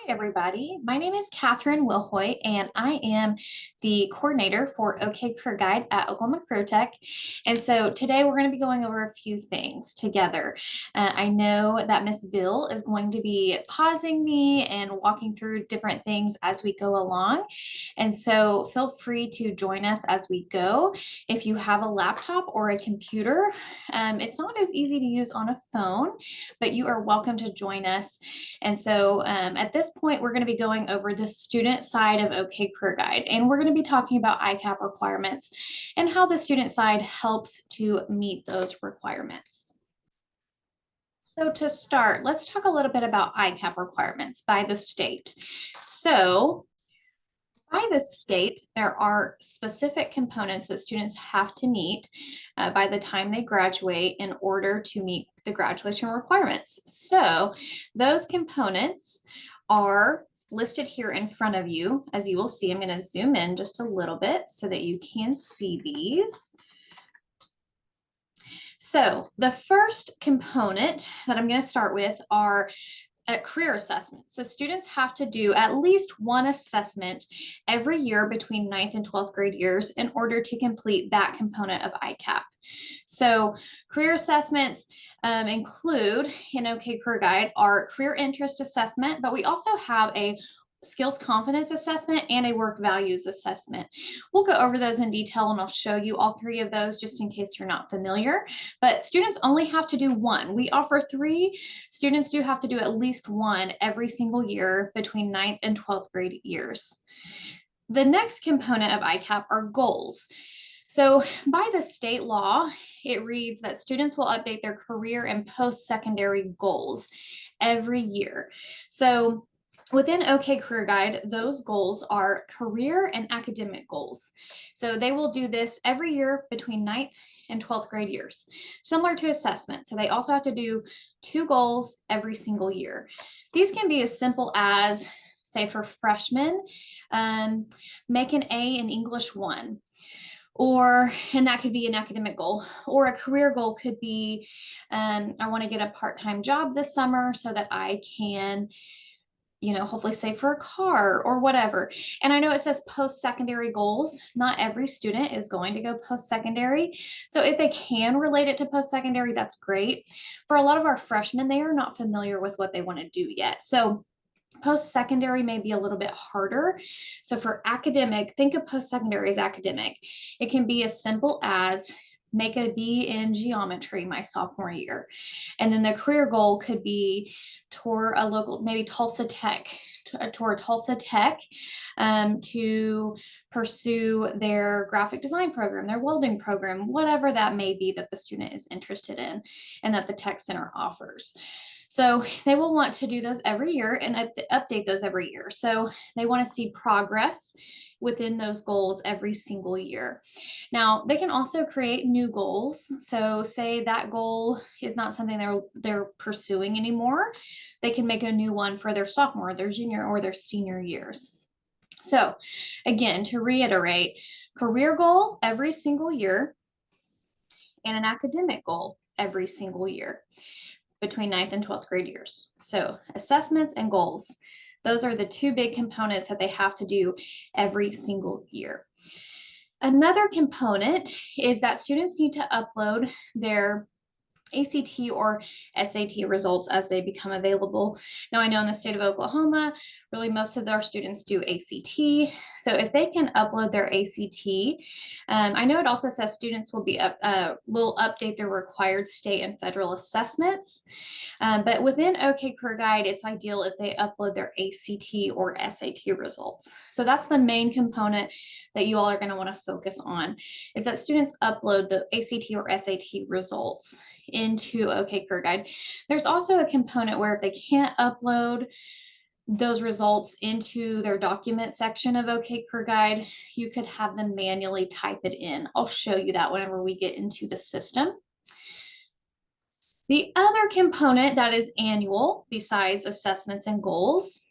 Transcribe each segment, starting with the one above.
everybody. My name is Catherine Wilhoy, and I am the coordinator for OKCareerGuide at Oklahoma Career Tech. And so today we're going to be going over a few things together. I know that Miss Bill is going to be pausing me and walking through different things as we go along. And so feel free to join us as we go. If you have a laptop or a computer, it's not as easy to use on a phone, but you are welcome to join us. And so at this point, we're going to be going over the student side of OKCareerGuide, and we're going to be talking about ICAP requirements and how the student side helps to meet those requirements. So to start, let's talk a little bit about ICAP requirements by the state. So by the state, there are specific components that students have to meet by the time they graduate in order to meet the graduation requirements. So those components are listed here in front of you. As you will see, I'm going to zoom in just a little bit so that you can see these. So the first component that I'm going to start with are career assessment. So students have to do at least one assessment every year between 9th and 12th grade years in order to complete that component of ICAP. So career assessments include in OKCareerGuide our career interest assessment, but we also have a skills confidence assessment and a work values assessment. We'll go over those in detail, and I'll show you all three of those just in case you're not familiar, but students only have to do one. We offer three. Students do have to do at least one every single year between 9th and 12th grade years. The next component of ICAP are goals. So by the state law, it reads that students will update their career and post-secondary goals every year. So within OKCareerGuide, those goals are career and academic goals. So they will do this every year between 9th and 12th grade years, similar to assessment. So they also have to do 2 goals every single year. These can be as simple as, say for freshmen, make an A in English 1. And that could be an academic goal, or a career goal could be, I want to get a part-time job this summer so that I can hopefully save for a car or whatever. And I know it says post-secondary goals. Not every student is going to go post-secondary. So if they can relate it to post-secondary, that's great. For a lot of our freshmen, they are not familiar with what they want to do yet. So post-secondary may be a little bit harder. So for academic, think of post-secondary as academic. It can be as simple as make a B in geometry my sophomore year. And then the career goal could be tour a local, maybe Tulsa Tech, tour Tulsa Tech to pursue their graphic design program, their welding program, whatever that may be that the student is interested in and that the Tech Center offers. So they will want to do those every year and update those every year. So they want to see progress within those goals every single year. Now, they can also create new goals. So say that goal is not something they're pursuing anymore. They can make a new one for their sophomore, their junior, or their senior years. So again, to reiterate, career goal every single year and an academic goal every single year between 9th and 12th grade years. So assessments and goals, those are the two big components that they have to do every single year. Another component is that students need to upload their ACT or SAT results as they become available. Now, I know in the state of Oklahoma, really most of our students do ACT. So if they can upload their ACT, I know it also says students will update their required state and federal assessments. But within OKCareerGuide, it's ideal if they upload their ACT or SAT results. So that's the main component that you all are going to want to focus on, is that students upload the ACT or SAT results into OKCareerGuide. There's also a component where if they can't upload those results into their document section of OKCareerGuide, you could have them manually type it in. I'll show you that whenever we get into the system. The other component that is annual, besides assessments and goals,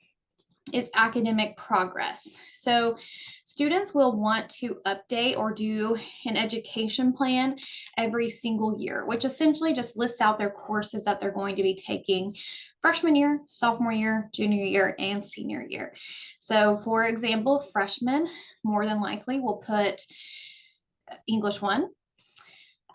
is academic progress. So students will want to update or do an education plan every single year, which essentially just lists out their courses that they're going to be taking freshman year, sophomore year, junior year, and senior year. So for example, freshmen more than likely will put English 1,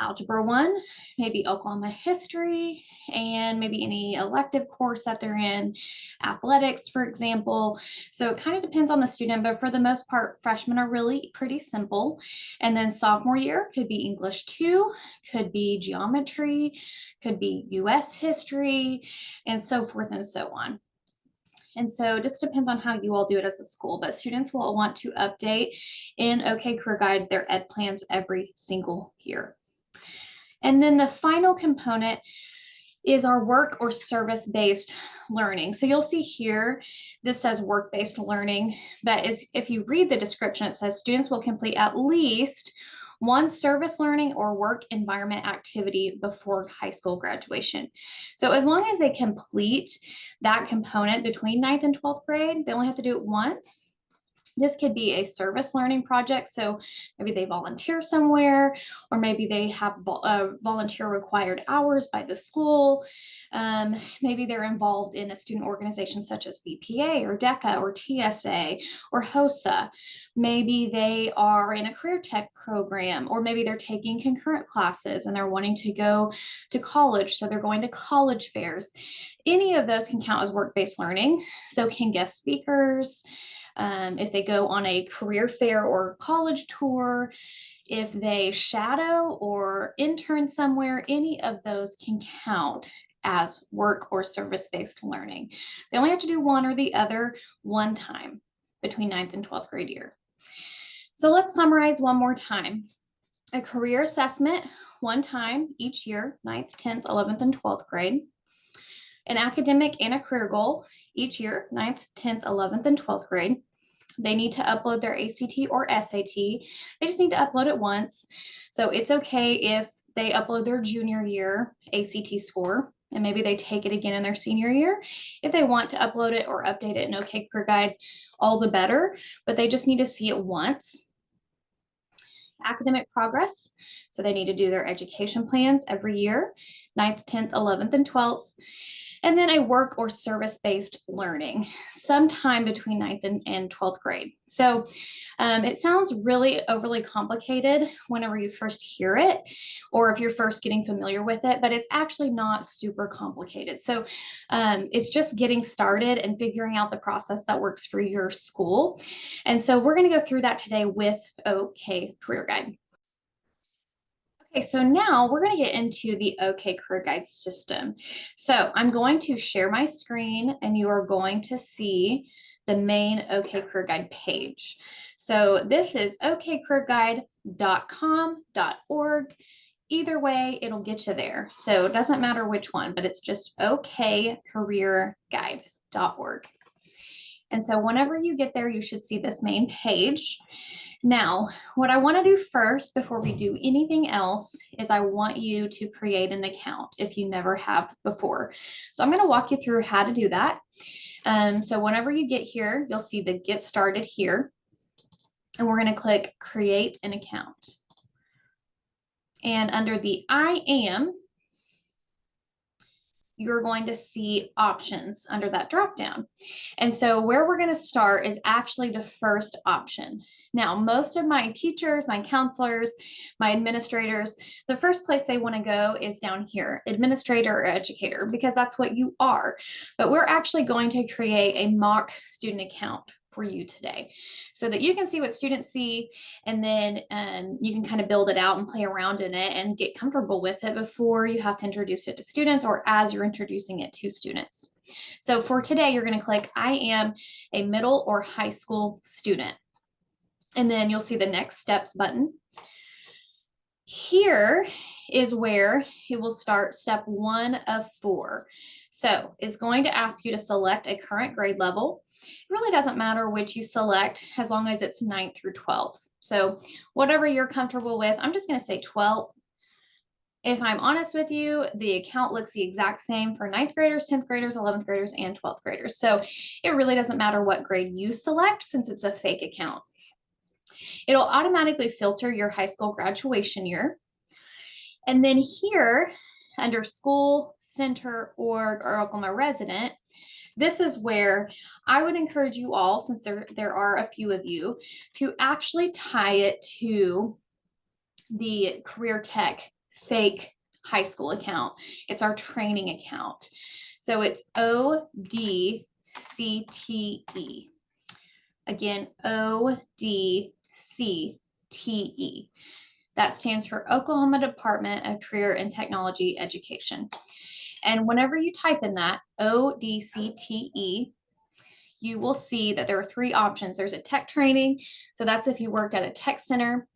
Algebra 1, maybe Oklahoma history, and maybe any elective course that they're in, athletics, for example. So it kind of depends on the student, but for the most part, freshmen are really pretty simple. And then sophomore year could be English 2, could be geometry, could be US history, and so forth and so on. And so it just depends on how you all do it as a school, but students will want to update in OKCareerGuide their ed plans every single year. And then the final component is our work or service-based learning. So you'll see here, this says work-based learning, but if you read the description, it says students will complete at least one service learning or work environment activity before high school graduation. So as long as they complete that component between 9th and 12th grade, they only have to do it once. This could be a service learning project. So maybe they volunteer somewhere, or maybe they have volunteer required hours by the school. Maybe they're involved in a student organization such as BPA or DECA or TSA or HOSA. Maybe they are in a career tech program, or maybe they're taking concurrent classes and they're wanting to go to college. So they're going to college fairs. Any of those can count as work-based learning. So can guest speakers, if they go on a career fair or college tour, if they shadow or intern somewhere, any of those can count as work or service-based learning. They only have to do one or the other one time between 9th and 12th grade year. So let's summarize one more time. A career assessment one time each year, 9th, 10th, 11th, and 12th grade. An academic and a career goal each year, 9th, 10th, 11th, and 12th grade. They need to upload their ACT or SAT. They just need to upload it once. So it's okay if they upload their junior year ACT score, and maybe they take it again in their senior year. If they want to upload it or update it in OKCareerGuide, all the better, but they just need to see it once. Academic progress. So they need to do their education plans every year, 9th, 10th, 11th, and 12th. And then a work or service-based learning sometime between 9th and 12th grade. So it sounds really overly complicated whenever you first hear it, or if you're first getting familiar with it, but it's actually not super complicated. So it's just getting started and figuring out the process that works for your school. And so we're going to go through that today with OKCareerGuide. Okay, so now we're going to get into the OKCareerGuide system. So I'm going to share my screen and you are going to see the main OKCareerGuide page. So this is okcareerguide.com.org. Either way, it'll get you there. So it doesn't matter which one, but it's just okcareerguide.org. And so whenever you get there, you should see this main page. Now, what I want to do first before we do anything else is I want you to create an account if you never have before. So I'm going to walk you through how to do that. So whenever you get here, you'll see the Get Started here. And we're going to click Create an Account. And under the I Am, you're going to see options under that drop down. And so where we're going to start is actually the first option. Now, most of my teachers, my counselors, my administrators, the first place they want to go is down here, administrator or educator, because that's what you are. But we're actually going to create a mock student account for you today so that you can see what students see, and then you can kind of build it out and play around in it and get comfortable with it before you have to introduce it to students or as you're introducing it to students. So for today, you're going to click I am a middle or high school student. And then you'll see the next steps button. Here is where it will start step 1 of 4. So it's going to ask you to select a current grade level. It really doesn't matter which you select as long as it's 9th through 12th. So whatever you're comfortable with, I'm just going to say 12th. If I'm honest with you, the account looks the exact same for 9th graders, 10th graders, 11th graders, and 12th graders. So it really doesn't matter what grade you select since it's a fake account. It'll automatically filter your high school graduation year. And then here under school, center, org, or Oklahoma resident, this is where I would encourage you all, since there are a few of you, to actually tie it to the Career Tech fake high school account. It's our training account. So it's ODCTE. Again, ODCTE. That stands for Oklahoma Department of Career and Technology Education. And whenever you type in that, ODCTE, you will see that there are three options. There's a tech training. So that's if you worked at a tech center.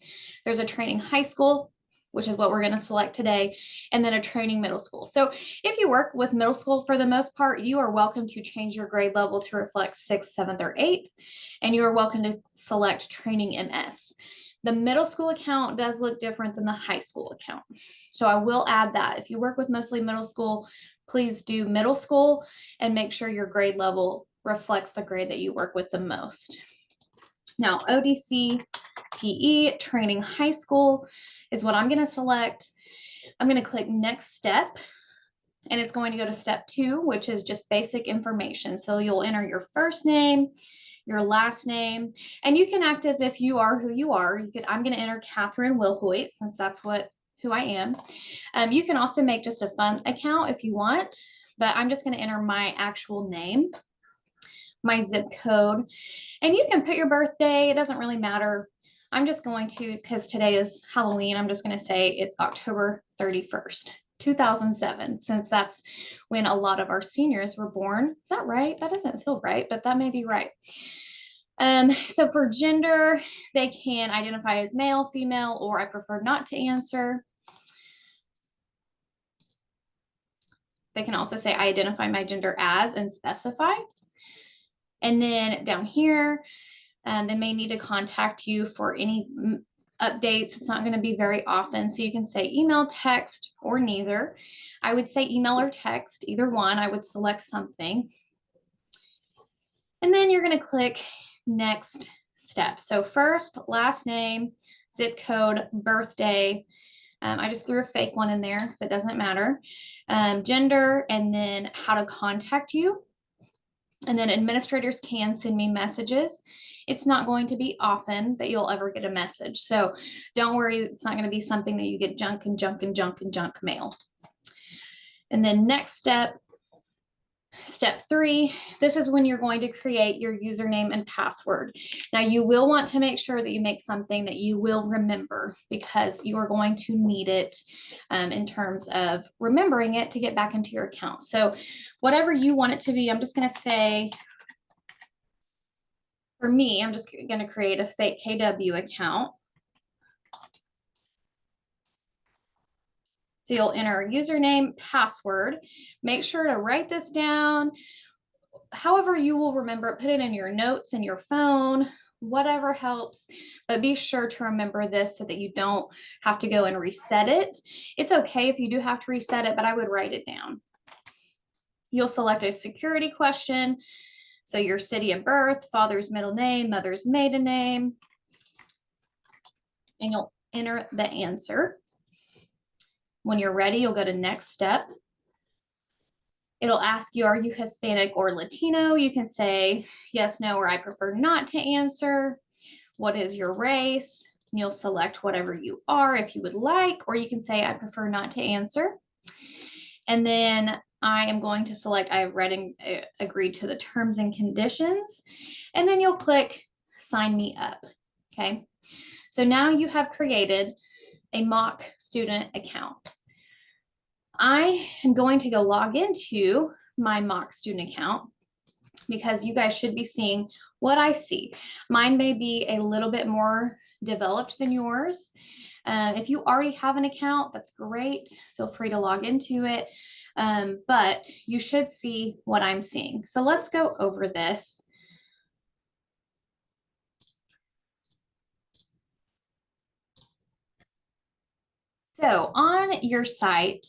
There's a training high school, which is what we're going to select today, and then a training middle school. So if you work with middle school, for the most part, you are welcome to change your grade level to reflect 6th, 7th, or 8th, and you are welcome to select training MS. The middle school account does look different than the high school account. So I will add that. If you work with mostly middle school, please do middle school and make sure your grade level reflects the grade that you work with the most. Now, ODCTE, training high school, is what I'm going to select. I'm going to click next step, and it's going to go to step 2, which is just basic information. So you'll enter your first name, your last name, and you can act as if you are who you are. I'm going to enter Catherine Wilhoit, since that's who I am. You can also make just a fun account if you want, but I'm just going to enter my actual name, my zip code, and you can put your birthday. It doesn't really matter. I'm just going to, because today is Halloween, I'm just going to say it's October 31st, 2007, since that's when a lot of our seniors were born. Is that right? That doesn't feel right, but that may be right. So for gender, they can identify as male, female, or I prefer not to answer. They can also say, I identify my gender as, and specify. And then down here, they may need to contact you for any updates. It's not going to be very often. So you can say email, text, or neither. I would say email or text, either one. I would select something. And then you're going to click next step. So first, last name, zip code, birthday. I just threw a fake one in there because it doesn't matter. Gender, and then how to contact you. And then administrators can send me messages. It's not going to be often that you'll ever get a message. So don't worry, it's not going to be something that you get junk mail. And then next step, step 3, this is when you're going to create your username and password. Now you will want to make sure that you make something that you will remember, because you are going to need it in terms of remembering it to get back into your account. So whatever you want it to be, I'm just going to say, for me, I'm just going to create a fake KW account. So you'll enter username, password. Make sure to write this down. However you will remember it, put it in your notes in your phone, whatever helps, but be sure to remember this so that you don't have to go and reset it. It's okay if you do have to reset it, but I would write it down. You'll select a security question. So your city of birth, father's middle name, mother's maiden name, and you'll enter the answer. When you're ready, you'll go to next step. It'll ask you, are you Hispanic or Latino? You can say yes, no, or I prefer not to answer. What is your race? And you'll select whatever you are if you would like, or you can say I prefer not to answer. And then I am going to select I have read and agreed to the terms and conditions. And then you'll click sign me up. Okay. So now you have created a mock student account. I am going to go log into my mock student account, because you guys should be seeing what I see. Mine may be a little bit more developed than yours. If you already have an account, that's great. Feel free to log into it. But you should see what I'm seeing. So let's go over this. So on your site,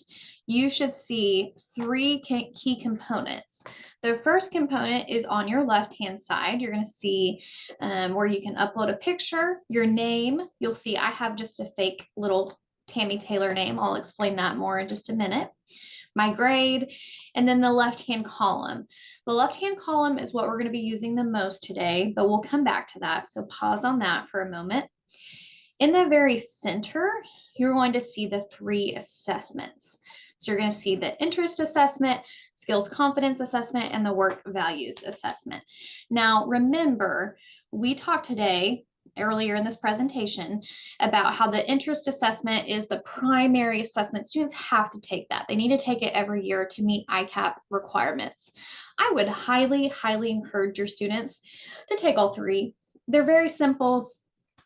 you should see 3 key components. The first component is on your left-hand side. You're going to see where you can upload a picture, your name. You'll see I have just a fake little Tammy Taylor name. I'll explain that more in just a minute. My grade, and then the left-hand column. The left-hand column is what we're going to be using the most today, but we'll come back to that. So pause on that for a moment. In the very center, you're going to see the 3 assessments. So you're going to see the interest assessment, skills confidence assessment, and the work values assessment. Now, remember, we talked today earlier in this presentation about how the interest assessment is the primary assessment. Students have to take that. They need to take it every year to meet ICAP requirements. I would highly, highly encourage your students to take all 3. They're very simple.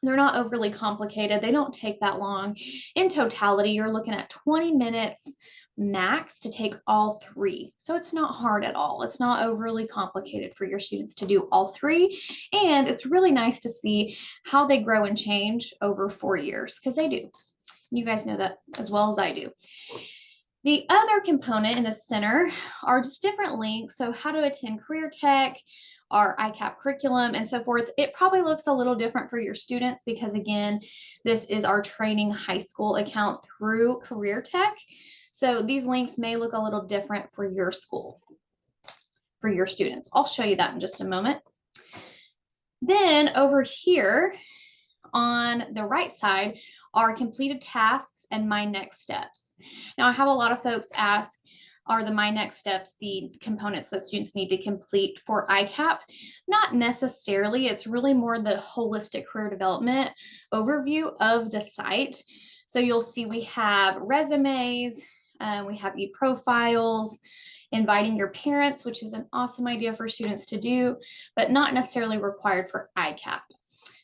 They're not overly complicated. They don't take that long. In totality, you're looking at 20 minutes max to take all 3. So it's not hard at all. It's not overly complicated for your students to do all 3. And it's really nice to see how they grow and change over 4 years, because they do. You guys know that as well as I do. The other component in the center are just different links. So how to attend career tech, our ICAP curriculum, and so forth. It probably looks a little different for your students because, again, this is our training high school account through career tech. So these links may look a little different for your school, for your students. I'll show you that in just a moment. Then over here on the right side are completed tasks and my next steps. Now, I have a lot of folks ask, are the my next steps the components that students need to complete for ICAP? Not necessarily. It's really more the holistic career development overview of the site. So you'll see we have resumes, we have e-profiles, inviting your parents, which is an awesome idea for students to do, but not necessarily required for ICAP.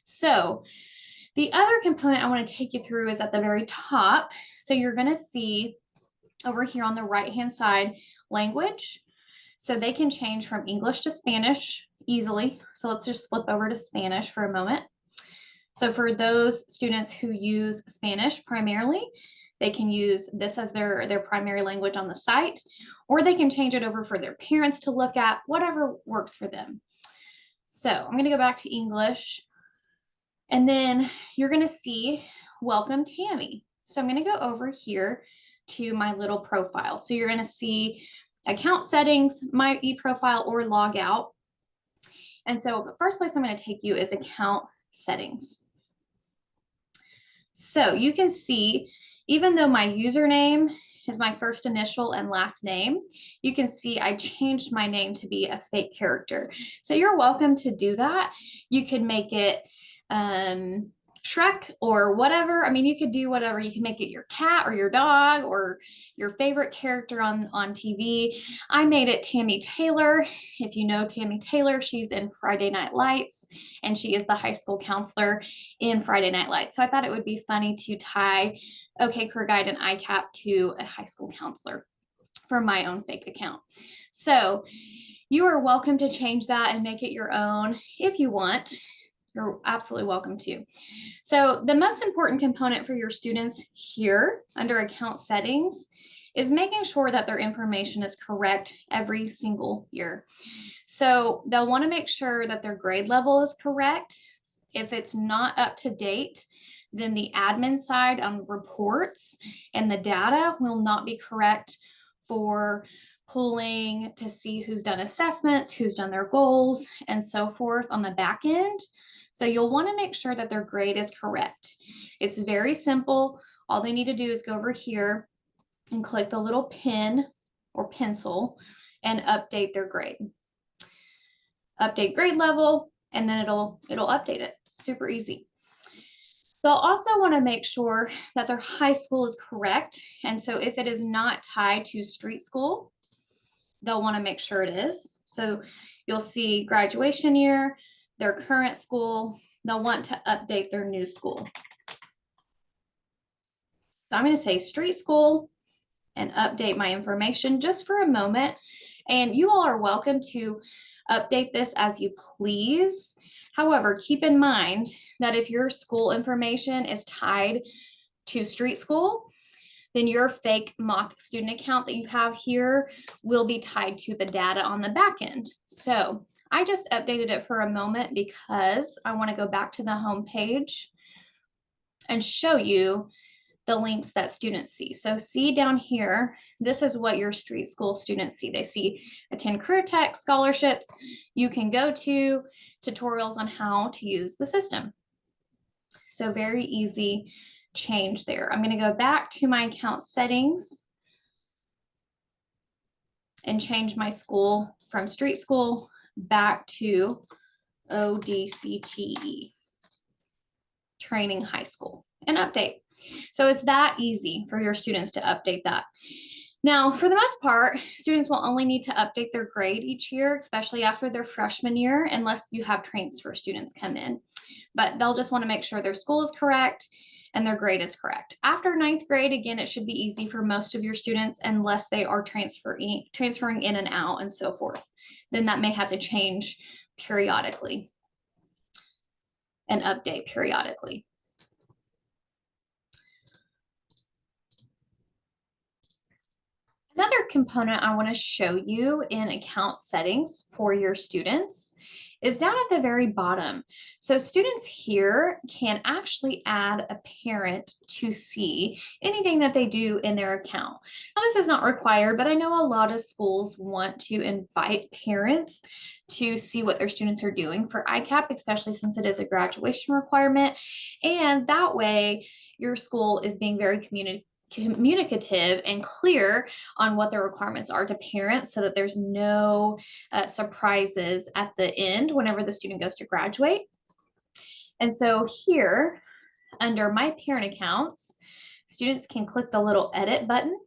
So the other component I want to take you through is at the very top. So you're going to see over here on the right-hand side, language. So they can change from English to Spanish easily. So let's just flip over to Spanish for a moment. So for those students who use Spanish primarily, they can use this as their primary language on the site, or they can change it over for their parents to look at, whatever works for them. So I'm going to go back to English. And then you're going to see, welcome Tammy. So I'm going to go over here to my little profile. So you're going to see account settings, my e-profile, or log out. And so the first place I'm going to take you is account settings. So you can see, even though my username is my first initial and last name, you can see I changed my name to be a fake character. So you're welcome to do that. You could make it Shrek or whatever. I mean, you could do whatever. You can make it your cat or your dog or your favorite character on TV. I made it Tammy Taylor. If you know Tammy Taylor, she's in Friday Night Lights, and she is the high school counselor in Friday Night Lights. So I thought it would be funny to tie OKCareerGuide and ICAP to a high school counselor for my own fake account. So you are welcome to change that and make it your own if you want. You're absolutely welcome to. So the most important component for your students here under account settings is making sure that their information is correct every single year. So they'll want to make sure that their grade level is correct. If it's not up to date, then the admin side on reports and the data will not be correct for pulling to see who's done assessments, who's done their goals, and so forth on the back end. So you'll want to make sure that their grade is correct. It's very simple. All they need to do is go over here and click the little pen or pencil and update their grade. Update grade level, and then it'll update it. Super easy. They'll also want to make sure that their high school is correct. And so if it is not tied to street school, they'll want to make sure it is. So you'll see graduation year, their current school, they'll want to update their new school. So I'm going to say street school and update my information just for a moment. And you all are welcome to update this as you please. However, keep in mind that if your school information is tied to street school, then your fake mock student account that you have here will be tied to the data on the back end. So I just updated it for a moment because I want to go back to the home page and show you the links that students see. So see down here, this is what your street school students see. They see attend career tech, scholarships. You can go to tutorials on how to use the system. So very easy change there. I'm going to go back to my account settings and change my school from street school back to ODCTE, training high school, and update. So it's that easy for your students to update that. Now, for the most part, students will only need to update their grade each year, especially after their freshman year, unless you have transfer students come in. But they'll just want to make sure their school is correct and their grade is correct. After ninth grade, again, it should be easy for most of your students unless they are transferring in and out and so forth. Then that may have to change periodically and update periodically. Another component I want to show you in account settings for your students is down at the very bottom. So students here can actually add a parent to see anything that they do in their account. Now, this is not required, but I know a lot of schools want to invite parents to see what their students are doing for ICAP, especially since it is a graduation requirement. And that way, your school is being very communicative and clear on what the requirements are to parents so that there's no surprises at the end whenever the student goes to graduate. And so here, under my parent accounts, students can click the little edit button,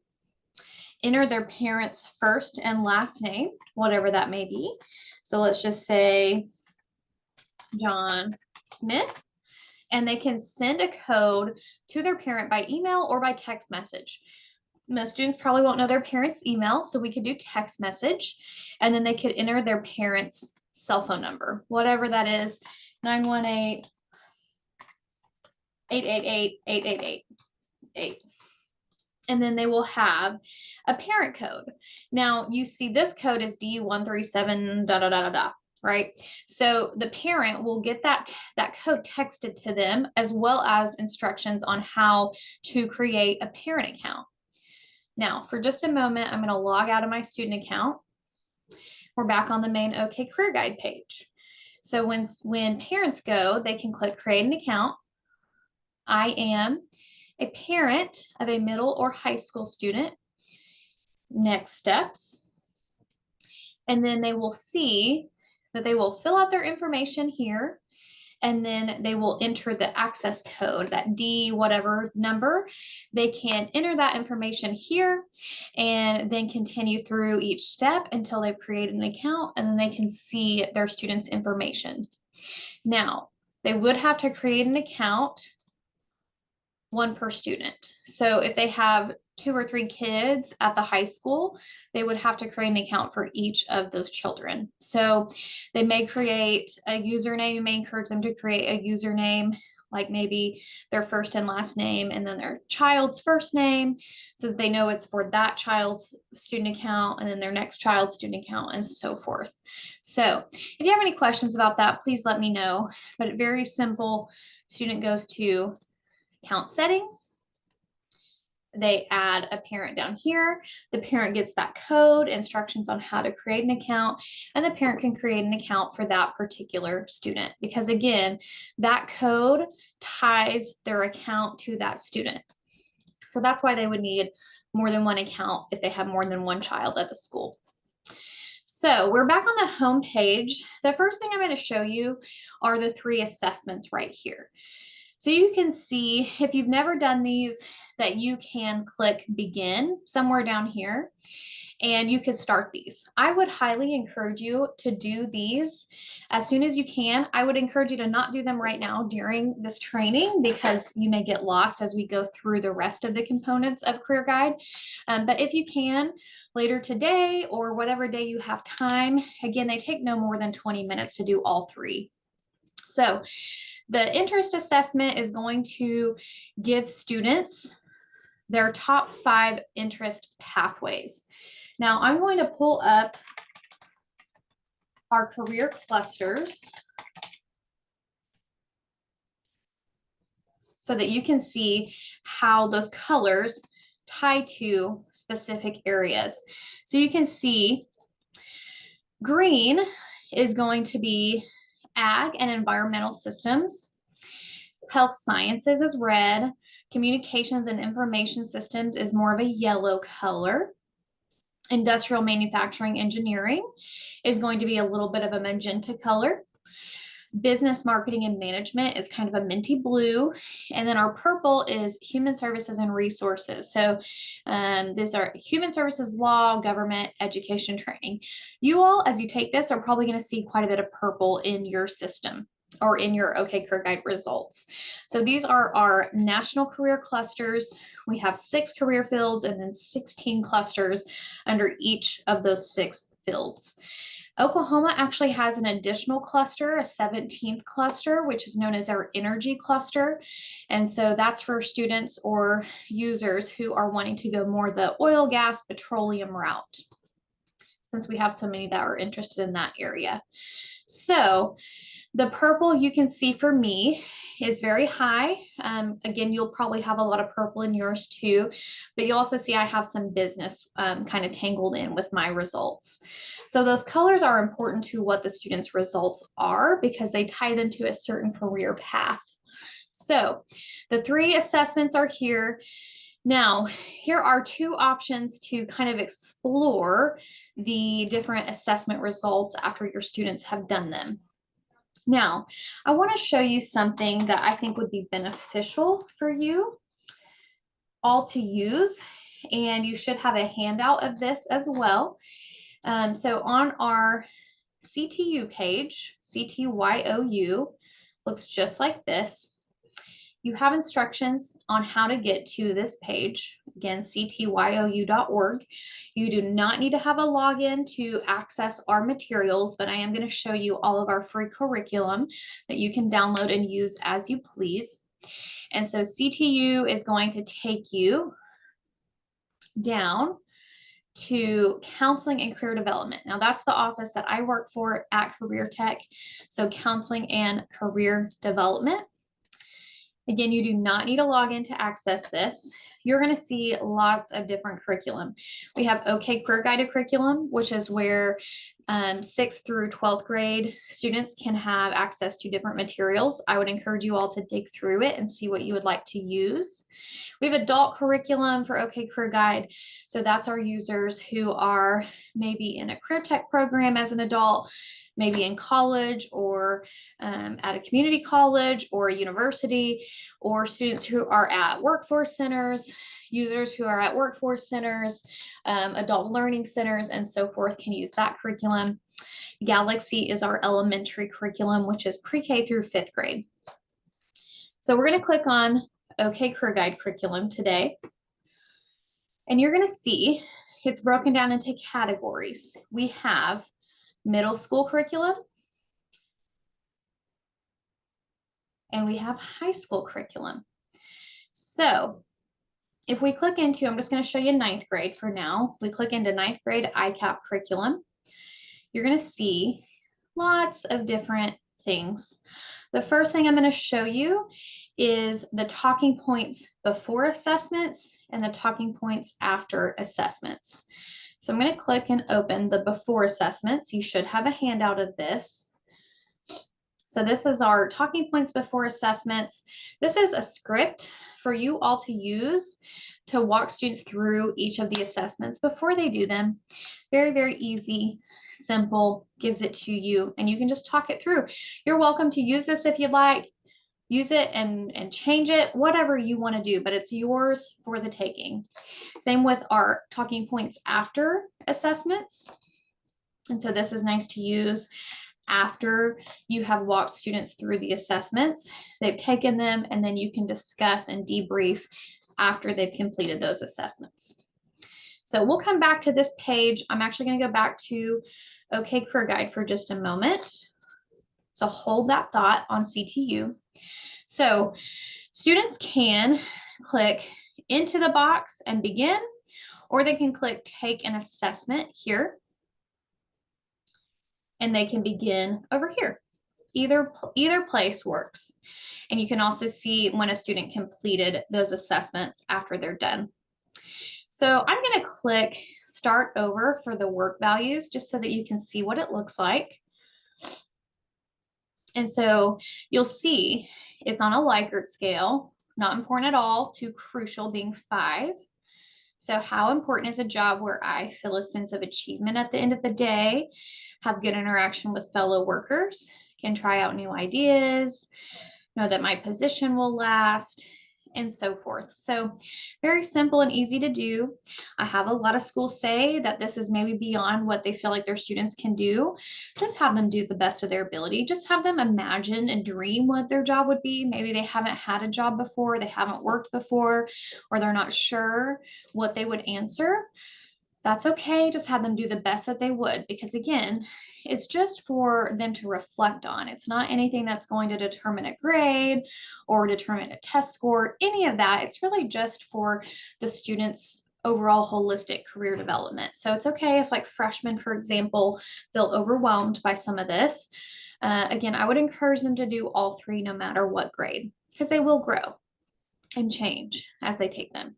enter their parent's first and last name, whatever that may be. So let's just say John Smith, and they can send a code to their parent by email or by text message. Most students probably won't know their parents' email, so we could do text message, and then they could enter their parents' cell phone number, whatever that is, 918-888-888-8. And then they will have a parent code. Now, you see this code is D137 ... right? So the parent will get that code texted to them, as well as instructions on how to create a parent account. Now, for just a moment, I'm going to log out of my student account. We're back on the main OKCareerGuide page. So when parents go, they can click create an account. I am a parent of a middle or high school student. Next steps. And then they will see that they will fill out their information here, and then they will enter the access code, that D whatever number. They can enter that information here and then continue through each step until they've created an account, and then they can see their students' information. Now, they would have to create an account, one per student. So if they have 2 or 3 kids at the high school, they would have to create an account for each of those children. So they may create a username. You may encourage them to create a username, like maybe their first and last name, and then their child's first name, so that they know it's for that child's student account, and then their next child's student account, and so forth. So if you have any questions about that, please let me know. But very simple. Student goes to account settings. They add a parent down here. The parent gets that code, instructions on how to create an account, and the parent can create an account for that particular student, because again, that code ties their account to that student. So that's why they would need more than one account if they have more than one child at the school. So we're back on the home page. The first thing I'm going to show you are the 3 assessments right here. So you can see, if you've never done these, that you can click begin somewhere down here, and you can start these. I would highly encourage you to do these as soon as you can. I would encourage you to not do them right now during this training, because you may get lost as we go through the rest of the components of Career Guide. But if you can, later today or whatever day you have time, again, they take no more than 20 minutes to do all 3. So the interest assessment is going to give students their top 5 interest pathways. Now I'm going to pull up our career clusters. so that you can see how those colors tie to specific areas. So you can see green is going to be ag and environmental systems. Health sciences is red. Communications and information systems is more of a yellow color. Industrial manufacturing engineering is going to be a little bit of a magenta color. Business marketing and management is kind of a minty blue. And then our purple is human services and resources. So these are human services, law, government, education, training. You all, as you take this, are probably going to see quite a bit of purple in your system or in your OKCareerGuide results. So these are our national career clusters. We have 6 career fields and then 16 clusters under each of those 6 fields. Oklahoma actually has an additional cluster, a 17th cluster, which is known as our energy cluster. And so that's for students or users who are wanting to go more the oil, gas, petroleum route, since we have so many that are interested in that area. So the purple you can see for me is very high. Again, you'll probably have a lot of purple in yours too, but you'll also see I have some business kind of tangled in with my results. So those colors are important to what the students' results are because they tie them to a certain career path. So the 3 assessments are here. Now, here are 2 options to kind of explore the different assessment results after your students have done them. Now, I want to show you something that I think would be beneficial for you all to use, and you should have a handout of this as well. So on our CTYOU page, CTYOU, looks just like this. You have instructions on how to get to this page. Again, ctyou.org. You do not need to have a login to access our materials, but I am going to show you all of our free curriculum that you can download and use as you please. And so CTYOU is going to take you down to counseling and career development. Now that's the office that I work for at Career Tech. So counseling and career development. Again, you do not need a login to access this. You're going to see lots of different curriculum. We have OKCareerGuide curriculum, which is where 6th through 12th grade students can have access to different materials. I would encourage you all to dig through it and see what you would like to use. We have adult curriculum for OKCareerGuide. So that's our users who are maybe in a career tech program as an adult, maybe in college or at a community college or a university, or students who are at workforce centers, users who are at workforce centers, adult learning centers, and so forth can use that curriculum. Galaxy is our elementary curriculum, which is pre-K through 5th grade. So we're going to click on OKCareerGuide curriculum today, and you're going to see it's broken down into categories. We have middle school curriculum, and we have high school curriculum. So if we click into, I'm just going to show you 9th grade for now. We click into 9th grade ICAP curriculum. You're going to see lots of different things. The first thing I'm going to show you is the talking points before assessments and the talking points after assessments. So I'm going to click and open the before assessments. You should have a handout of this. So this is our talking points before assessments. This is a script for you all to use to walk students through each of the assessments before they do them. Very, very easy, simple, gives it to you, and you can just talk it through. You're welcome to use this if you'd like. Use it and change it, whatever you want to do, but it's yours for the taking. Same with our talking points after assessments. And so this is nice to use after you have walked students through the assessments. They've taken them, and then you can discuss and debrief after they've completed those assessments. So we'll come back to this page. I'm actually going to go back to OKCareerGuide for just a moment. So hold that thought on CTYOU. So students can click into the box and begin, or they can click take an assessment here, and they can begin over here. Either place works. And you can also see when a student completed those assessments after they're done. So I'm going to click Start Over for the work values just so that you can see what it looks like. And so you'll see it's on a Likert scale, not important at all, to crucial being 5. So how important is a job where I feel a sense of achievement at the end of the day, have good interaction with fellow workers, can try out new ideas, know that my position will last, and so forth. So very simple and easy to do. I have a lot of schools say that this is maybe beyond what they feel like their students can do. Just have them do the best of their ability. Just have them imagine and dream what their job would be. Maybe they haven't had a job before, they haven't worked before, or they're not sure what they would answer. That's okay. Just have them do the best that they would, because again, it's just for them to reflect on. It's not anything that's going to determine a grade or determine a test score, any of that. It's really just for the student's overall holistic career development. So it's okay if, like, freshmen, for example, feel overwhelmed by some of this. Again, I would encourage them to do all 3 no matter what grade, because they will grow and change as they take them.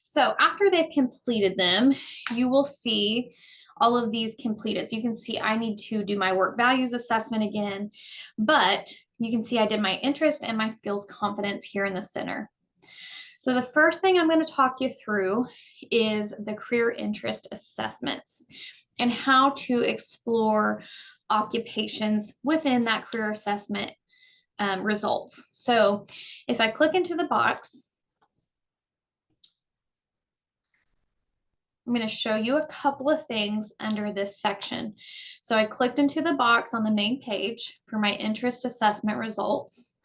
So after they've completed them, you will see all of these completed. So you can see I need to do my work values assessment again, but you can see I did my interest and my skills confidence here in the center. So the first thing I'm going to talk you through is the career interest assessments and how to explore occupations within that career assessment results. So if I click into the box, I'm going to show you a couple of things under this section. So I clicked into the box on the main page for my interest assessment results,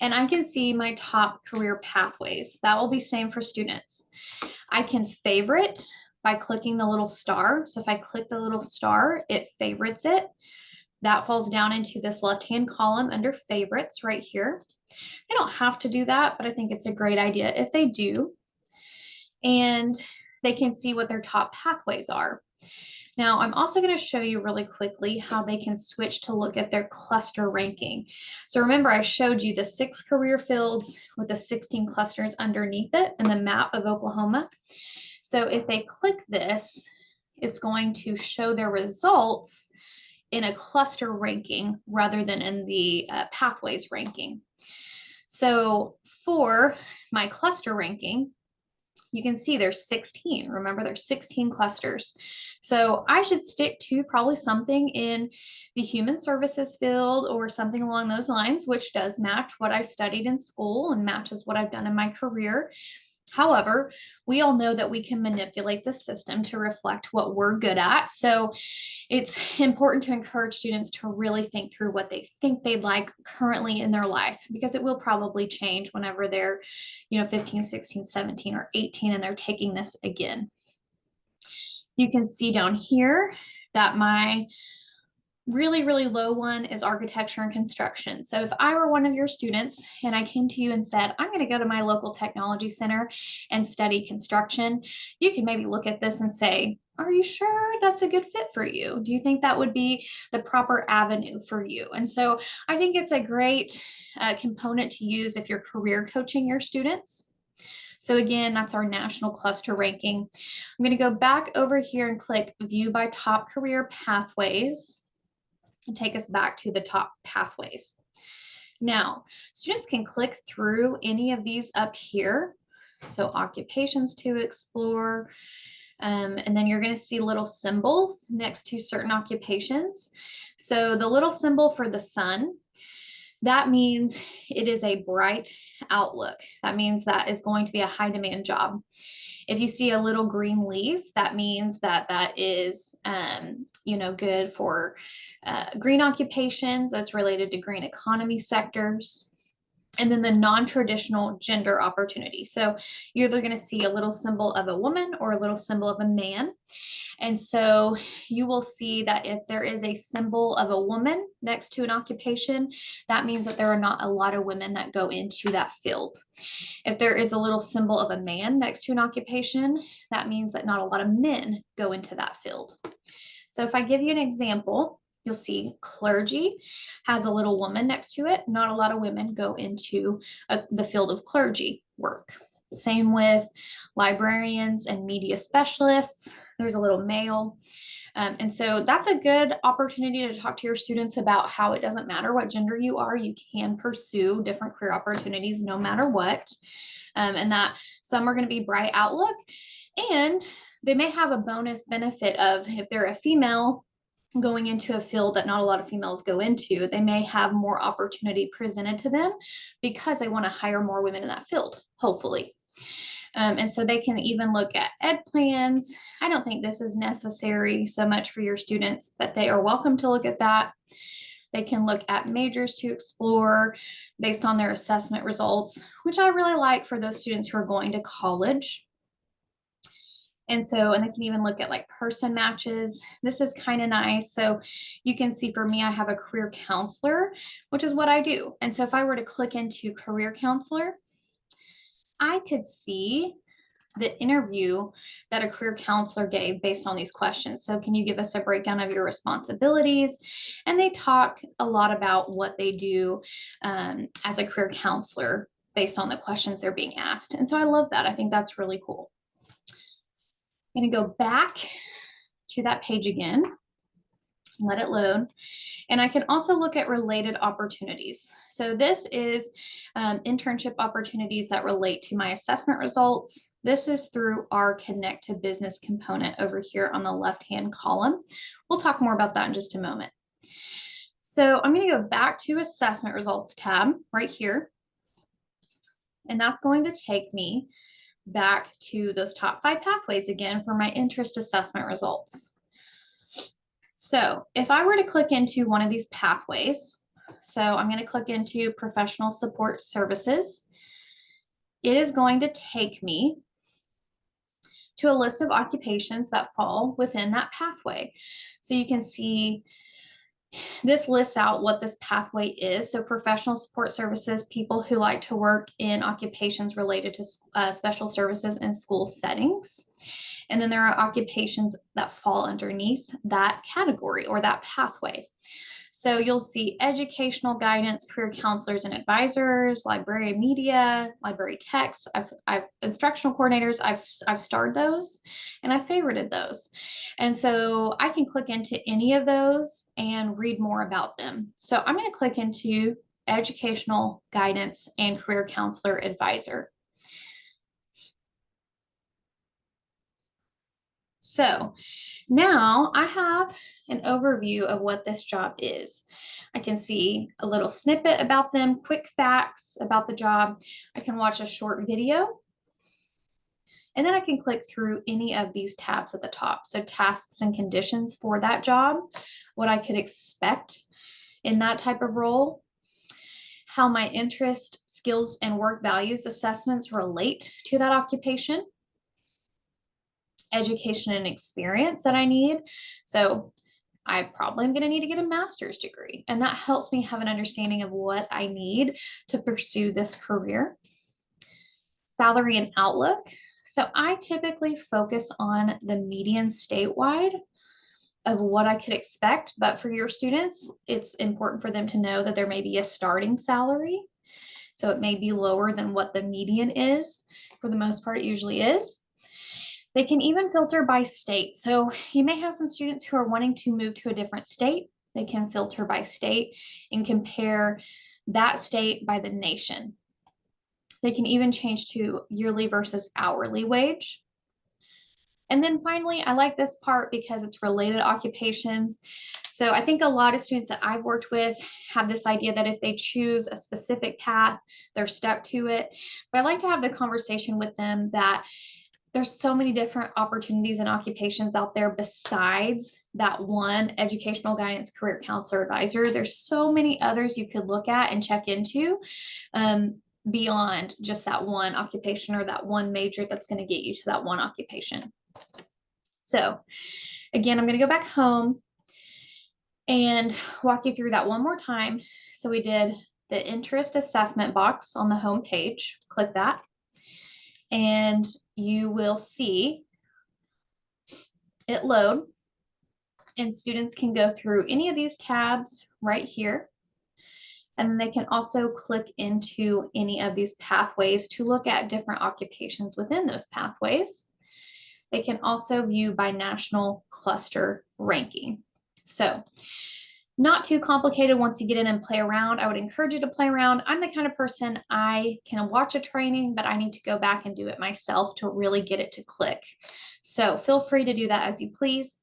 and I can see my top career pathways. That will be same for students. I can favorite by clicking the little star. So if I click the little star, it favorites it. That falls down into this left-hand column under favorites right here. They don't have to do that, but I think it's a great idea if they do. And they can see what their top pathways are. Now, I'm also going to show you really quickly how they can switch to look at their cluster ranking. So remember, I showed you the 6 career fields with the 16 clusters underneath it and the map of Oklahoma. So if they click this, it's going to show their results in a cluster ranking rather than in the pathways ranking. So for my cluster ranking, you can see there's 16. Remember, there's 16 clusters. So I should stick to probably something in the human services field or something along those lines, which does match what I studied in school and matches what I've done in my career. However, we all know that we can manipulate the system to reflect what we're good at. So it's important to encourage students to really think through what they think they'd like currently in their life, because it will probably change whenever they're, 15, 16, 17, or 18, and they're taking this again. You can see down here that my really, really low one is architecture and construction. So if I were one of your students and I came to you and said, I'm going to go to my local technology center and study construction, you could maybe look at this and say, are you sure that's a good fit for you? Do you think that would be the proper avenue for you? And so I think it's a great component to use if you're career coaching your students. So again, that's our national cluster ranking. I'm going to go back over here and click View by Top Career Pathways and take us back to the top pathways. Now, students can click through any of these up here. So occupations to explore, and then you're going to see little symbols next to certain occupations. So the little symbol for the sun, that means it is a bright outlook. That means that is going to be a high demand job. If you see a little green leaf, that means that that is, good for green occupations. That's related to green economy sectors. And then the non-traditional gender opportunity. So you're either going to see a little symbol of a woman or a little symbol of a man. And so you will see that if there is a symbol of a woman next to an occupation, that means that there are not a lot of women that go into that field. If there is a little symbol of a man next to an occupation, that means that not a lot of men go into that field. So if I give you an example, You'll see clergy has a little woman next to it. Not a lot of women go into the field of clergy work. Same with librarians and media specialists. There's a little male. And so that's a good opportunity to talk to your students about how it doesn't matter what gender you are, you can pursue different career opportunities no matter what. And that some are going to be bright outlook, and they may have a bonus benefit of, if they're a female going into a field that not a lot of females go into, they may have more opportunity presented to them because they want to hire more women in that field, hopefully. And so they can even look at ed plans. I don't think this is necessary so much for your students, but they are welcome to look at that. They can look at majors to explore based on their assessment results, which I really like for those students who are going to college. And they can even look at like person matches. This is kind of nice. So you can see for me, I have a career counselor, which is what I do. And so if I were to click into career counselor, I could see the interview that a career counselor gave based on these questions. So can you give us a breakdown of your responsibilities? And they talk a lot about what they do as a career counselor based on the questions they're being asked. And so I love that. I think that's really cool. I'm going to go back to that page again, let it load. And I can also look at related opportunities. So this is internship opportunities that relate to my assessment results. This is through our Connect to Business component over here on the left-hand column. We'll talk more about that in just a moment. So I'm going to go back to Assessment Results tab right here. And that's going to take me back to those top 5 pathways again for my interest assessment results. So if I were to click into one of these pathways, so I'm going to click into professional support services, it is going to take me to a list of occupations that fall within that pathway. So you can see this lists out what this pathway is. So professional support services, people who like to work in occupations related to special services in school settings. And then there are occupations that fall underneath that category or that pathway. So you'll see educational guidance, career counselors and advisors, library media, library techs, I've instructional coordinators, I've starred those and I favorited those. And so I can click into any of those and read more about them. So I'm going to click into educational guidance and career counselor advisor. So now I have an overview of what this job is. I can see a little snippet about them, quick facts about the job. I can watch a short video. And then I can click through any of these tabs at the top. So tasks and conditions for that job, what I could expect in that type of role, how my interest, skills, and work values assessments relate to that occupation, education and experience that I need. So I probably am going to need to get a master's degree, and that helps me have an understanding of what I need to pursue this career. Salary and outlook. So I typically focus on the median statewide of what I could expect, but for your students, it's important for them to know that there may be a starting salary. So it may be lower than what the median is. For the most part, it usually is. They can even filter by state. So you may have some students who are wanting to move to a different state. They can filter by state and compare that state by the nation. They can even change to yearly versus hourly wage. And then finally, I like this part because it's related occupations. So I think a lot of students that I've worked with have this idea that if they choose a specific path, they're stuck to it. But I like to have the conversation with them that there's so many different opportunities and occupations out there besides that one educational guidance career counselor advisor. There's so many others you could look at and check into beyond just that one occupation or that one major that's going to get you to that one occupation. So again, I'm going to go back home and walk you through that one more time. So we did the interest assessment box on the home page. Click that. And you will see it load. and students can go through any of these tabs right here. And then they can also click into any of these pathways to look at different occupations within those pathways. They can also view by national cluster ranking. So not too complicated once you get in and play around. I would encourage you to play around. I'm the kind of person, I can watch a training, but I need to go back and do it myself to really get it to click. So feel free to do that as you please.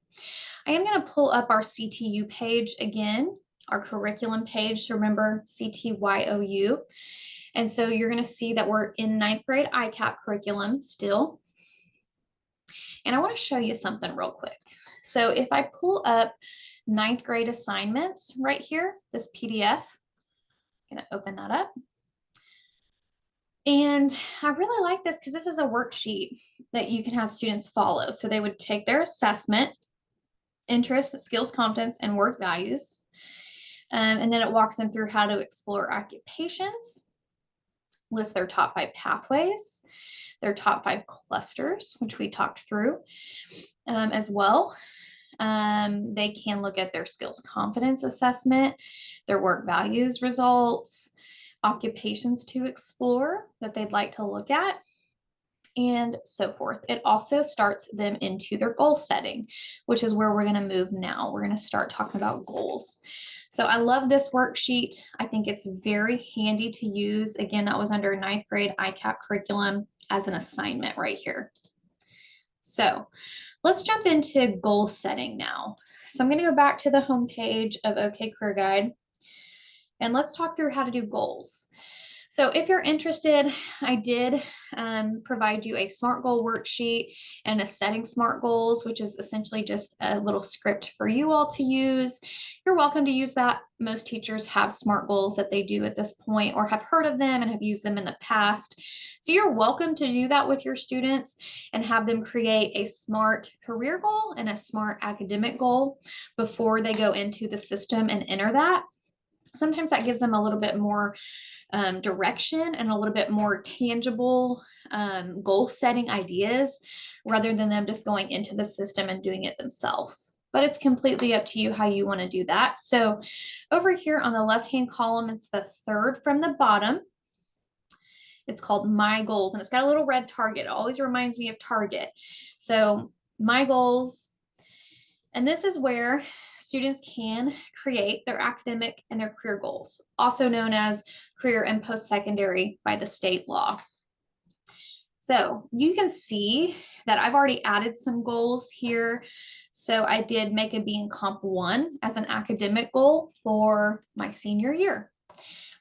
I am going to pull up our CTYOU page again, our curriculum page. So remember CTYOU. And so you're going to see that we're in 9th grade ICAP curriculum still. And I want to show you something real quick. So if I pull up 9th grade assignments right here, this PDF, I'm going to open that up. And I really like this because this is a worksheet that you can have students follow. So they would take their assessment, interests, skills, competence, and work values. And then it walks them through how to explore occupations, list their top 5 pathways, their top 5 clusters, which we talked through as well. They can look at their skills competence assessment, their work values results, occupations to explore that they'd like to look at, and so forth. It also starts them into their goal setting, which is where we're going to move now. We're going to start talking about goals. So I love this worksheet. I think it's very handy to use. Again, that was under 9th grade ICAP curriculum as an assignment right here. So let's jump into goal setting now. So I'm going to go back to the home page of OKCareerGuide, and let's talk through how to do goals. So if you're interested, I did provide you a SMART goal worksheet and a setting SMART goals, which is essentially just a little script for you all to use. You're welcome to use that. Most teachers have SMART goals that they do at this point or have heard of them and have used them in the past. So you're welcome to do that with your students and have them create a SMART career goal and a SMART academic goal before they go into the system and enter that. Sometimes that gives them a little bit more direction and a little bit more tangible goal setting ideas rather than them just going into the system and doing it themselves. But it's completely up to you how you want to do that. So over here on the left-hand column, it's the third from the bottom. It's called My Goals, and it's got a little red target. It always reminds me of Target. So My Goals, and this is where students can create their academic and their career goals, also known as career and post-secondary by the state law. So you can see that I've already added some goals here. So I did make a Being Comp 1 as an academic goal for my senior year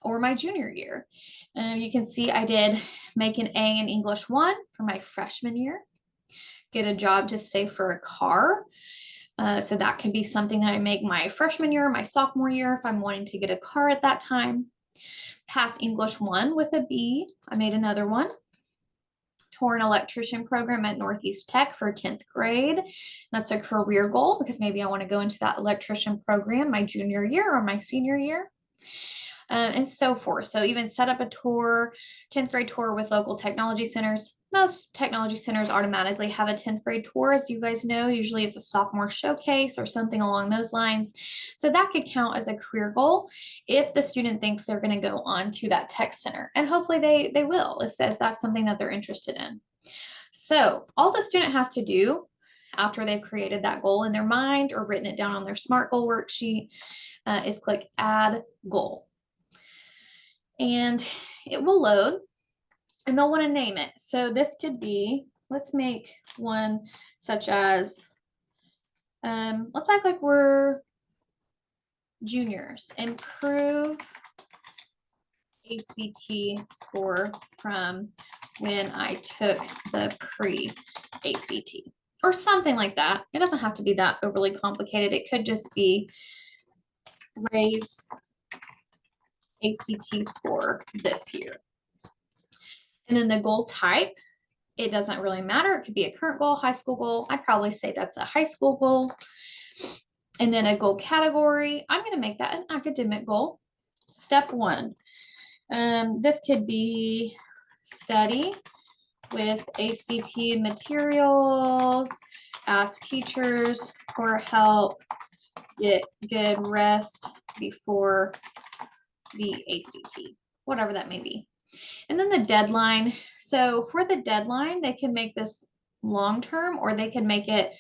or my junior year. You can see I did make an A in English 1 for my freshman year, get a job to save for a car. So that could be something that I make my freshman year, my sophomore year, if I'm wanting to get a car at that time. Pass English 1 with a B. I made another one. Tore an electrician program at Northeast Tech for 10th grade. That's a career goal because maybe I want to go into that electrician program my junior year or my senior year. And so forth. So even set up a tour, 10th grade tour with local technology centers. Most technology centers automatically have a 10th grade tour, as you guys know. Usually it's a sophomore showcase or something along those lines. So that could count as a career goal if the student thinks they're going to go on to that tech center. And hopefully they will if that's something that they're interested in. So all the student has to do after they've created that goal in their mind or written it down on their SMART goal worksheet is click Add Goal. And it will load and they'll want to name it. So this could be, let's make one such as, let's act like we're juniors. Improve ACT score from when I took the pre-ACT or something like that. It doesn't have to be that overly complicated. It could just be raise ACT score this year. And then the goal type, it doesn't really matter. It could be a current goal, high school goal. I'd probably say that's a high school goal. And then a goal category, I'm going to make that an academic goal. Step 1. This could be study with ACT materials, ask teachers for help get good rest before the ACT, whatever that may be. And then the deadline. So for the deadline, they can make this long term or they can make it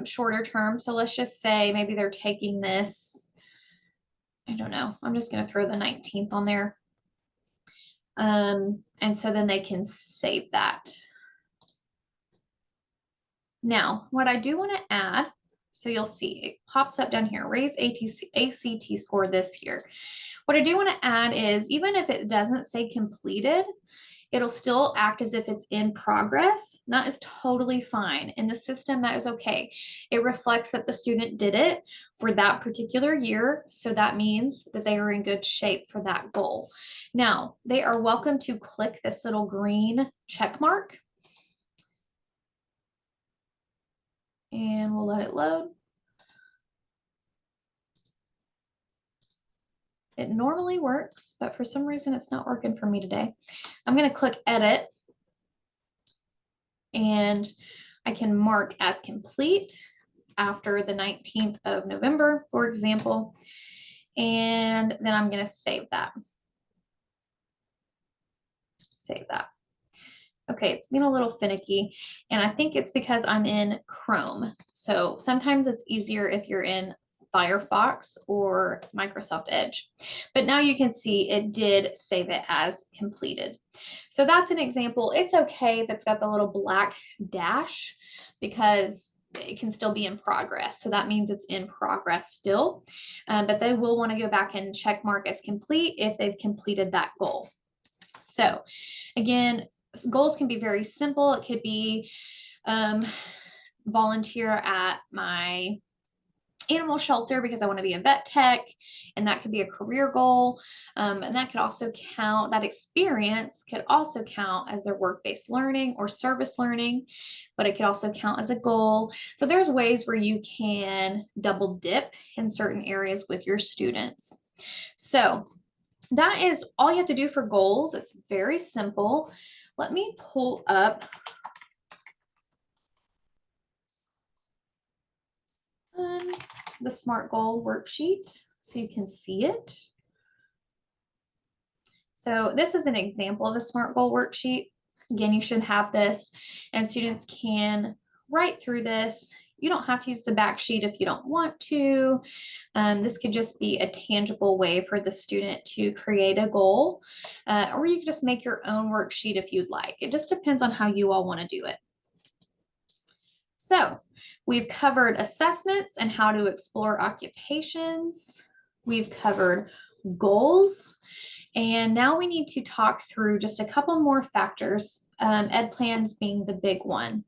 shorter term. So let's just say maybe they're taking this, I don't know, I'm just going to throw the 19th on there. And so then they can save that. Now, what I do want to add, so you'll see it pops up down here, raise ACT score this year. What I do want to add is even if it doesn't say completed, it'll still act as if it's in progress. That is totally fine. In the system, that is okay. It reflects that the student did it for that particular year. So that means that they are in good shape for that goal. Now, they are welcome to click this little green check mark. And we'll let it load. It normally works, but for some reason it's not working for me today. I'm going to click edit and I can mark as complete after the 19th of November, for example, and then I'm going to save that. Save that. Okay, it's been a little finicky, and I think it's because I'm in Chrome. So sometimes it's easier if you're in Firefox or Microsoft Edge. But now you can see it did save it as completed. So that's an example. It's okay if it's got the little black dash because it can still be in progress. So that means it's in progress still. But they will want to go back and check mark as complete if they've completed that goal. So again, goals can be very simple. It could be volunteer at my animal shelter because I want to be a vet tech, and that could be a career goal. And that could also count, that experience could also count as their work-based learning or service learning, but it could also count as a goal. So there's ways where you can double dip in certain areas with your students. So that is all you have to do for goals. It's very simple. Let me pull up the SMART goal worksheet so you can see it. So this is an example of a SMART goal worksheet. Again, you should have this, and students can write through this. You don't have to use the back sheet if you don't want to. This could just be a tangible way for the student to create a goal, or you could just make your own worksheet if you'd like. It just depends on how you all want to do it. So we've covered assessments and how to explore occupations. We've covered goals. And now we need to talk through just a couple more factors, ed plans being the big one.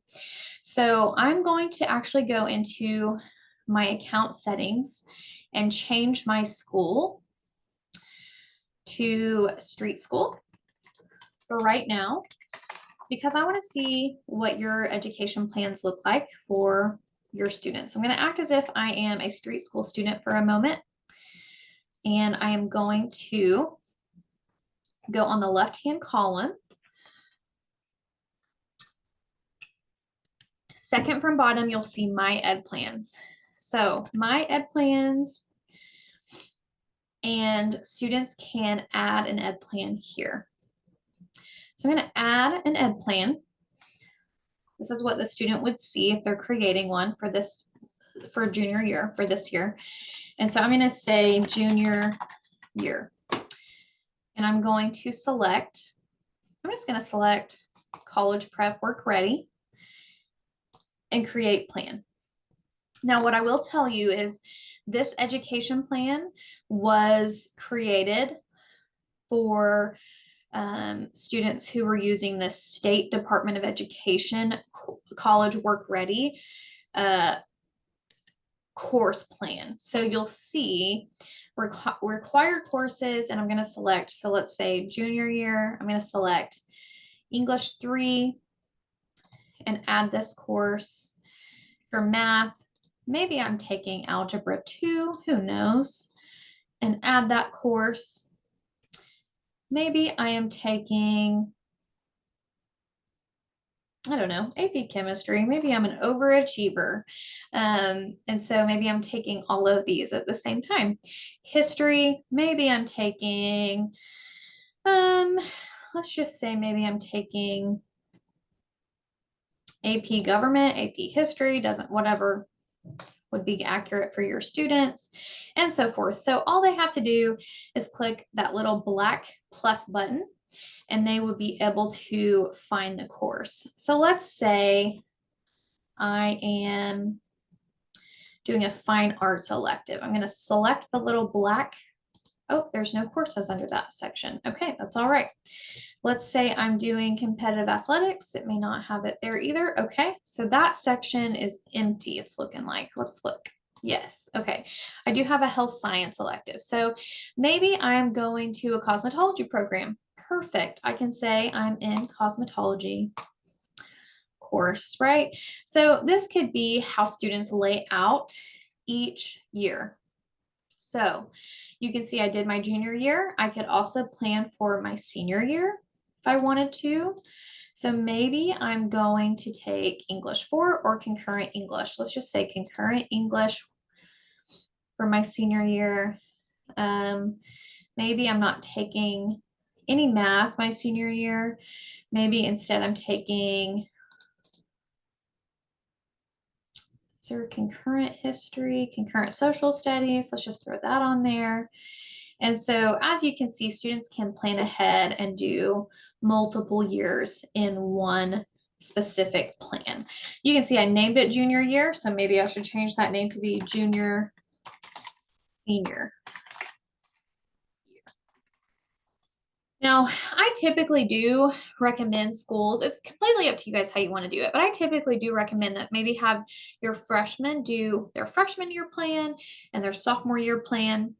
So I'm going to actually go into my account settings and change my school to street school for right now, because I want to see what your education plans look like for your students. I'm going to act as if I am a street school student for a moment, and I am going to go on the left-hand column. Second from bottom, you'll see my ed plans. So my ed plans, and students can add an ed plan here. So I'm going to add an ed plan. This is what the student would see if they're creating one for this, for junior year, for this year. And so I'm going to say junior year. And I'm going to select, I'm just going to select college prep work ready and create plan. Now, what I will tell you is this education plan was created for students who were using the State Department of Education College Work Ready course plan. So you'll see required courses, and I'm going to select, so let's say junior year, I'm going to select English 3 and add this course. For math, maybe I'm taking algebra 2, who knows, and add that course. Maybe I am taking I don't know, AP chemistry. Maybe I'm an overachiever. And so maybe I'm taking all of these at the same time. History, maybe I'm taking, let's just say maybe I'm taking AP government, AP history, doesn't, whatever would be accurate for your students, and so forth. So all they have to do is click that little black plus button and they will be able to find the course. So let's say I am doing a fine arts elective. I'm going to select the little black. Oh, there's no courses under that section. Okay, that's all right. Let's say I'm doing competitive athletics. It may not have it there either. Okay, so that section is empty, it's looking like. Let's look. Yes, okay. I do have a health science elective. So maybe I'm going to a cosmetology program. Perfect. I can say I'm in cosmetology course, right? So this could be how students lay out each year. So you can see I did my junior year. I could also plan for my senior year if I wanted to. So maybe I'm going to take English 4 or concurrent English. Let's just say concurrent English for my senior year. Maybe I'm not taking any math my senior year. Maybe instead I'm taking, is there concurrent history, concurrent social studies? Let's just throw that on there. And so as you can see, students can plan ahead and do multiple years in one specific plan. You can see I named it junior year, so maybe I should change that name to be junior senior. Now, I typically do recommend schools, it's completely up to you guys how you want to do it, but I typically do recommend that maybe have your freshmen do their freshman year plan and their sophomore year plan,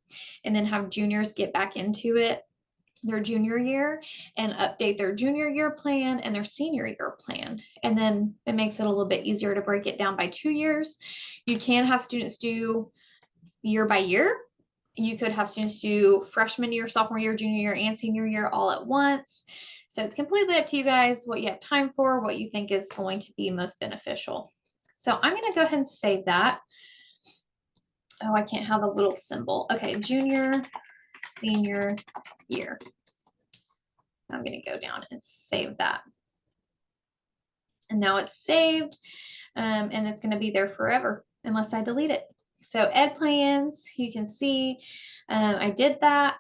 and then have juniors get back into it their junior year and update their junior year plan and their senior year plan. And then it makes it a little bit easier to break it down by 2 years. You can have students do year by year. You could have students do freshman year, sophomore year, junior year, and senior year all at once. So it's completely up to you guys what you have time for, what you think is going to be most beneficial. So I'm going to go ahead and save that. Oh, I can't have a little symbol. Okay, junior, senior year. I'm going to go down and save that. And now it's saved, and it's going to be there forever unless I delete it. So ed plans, you can see I did that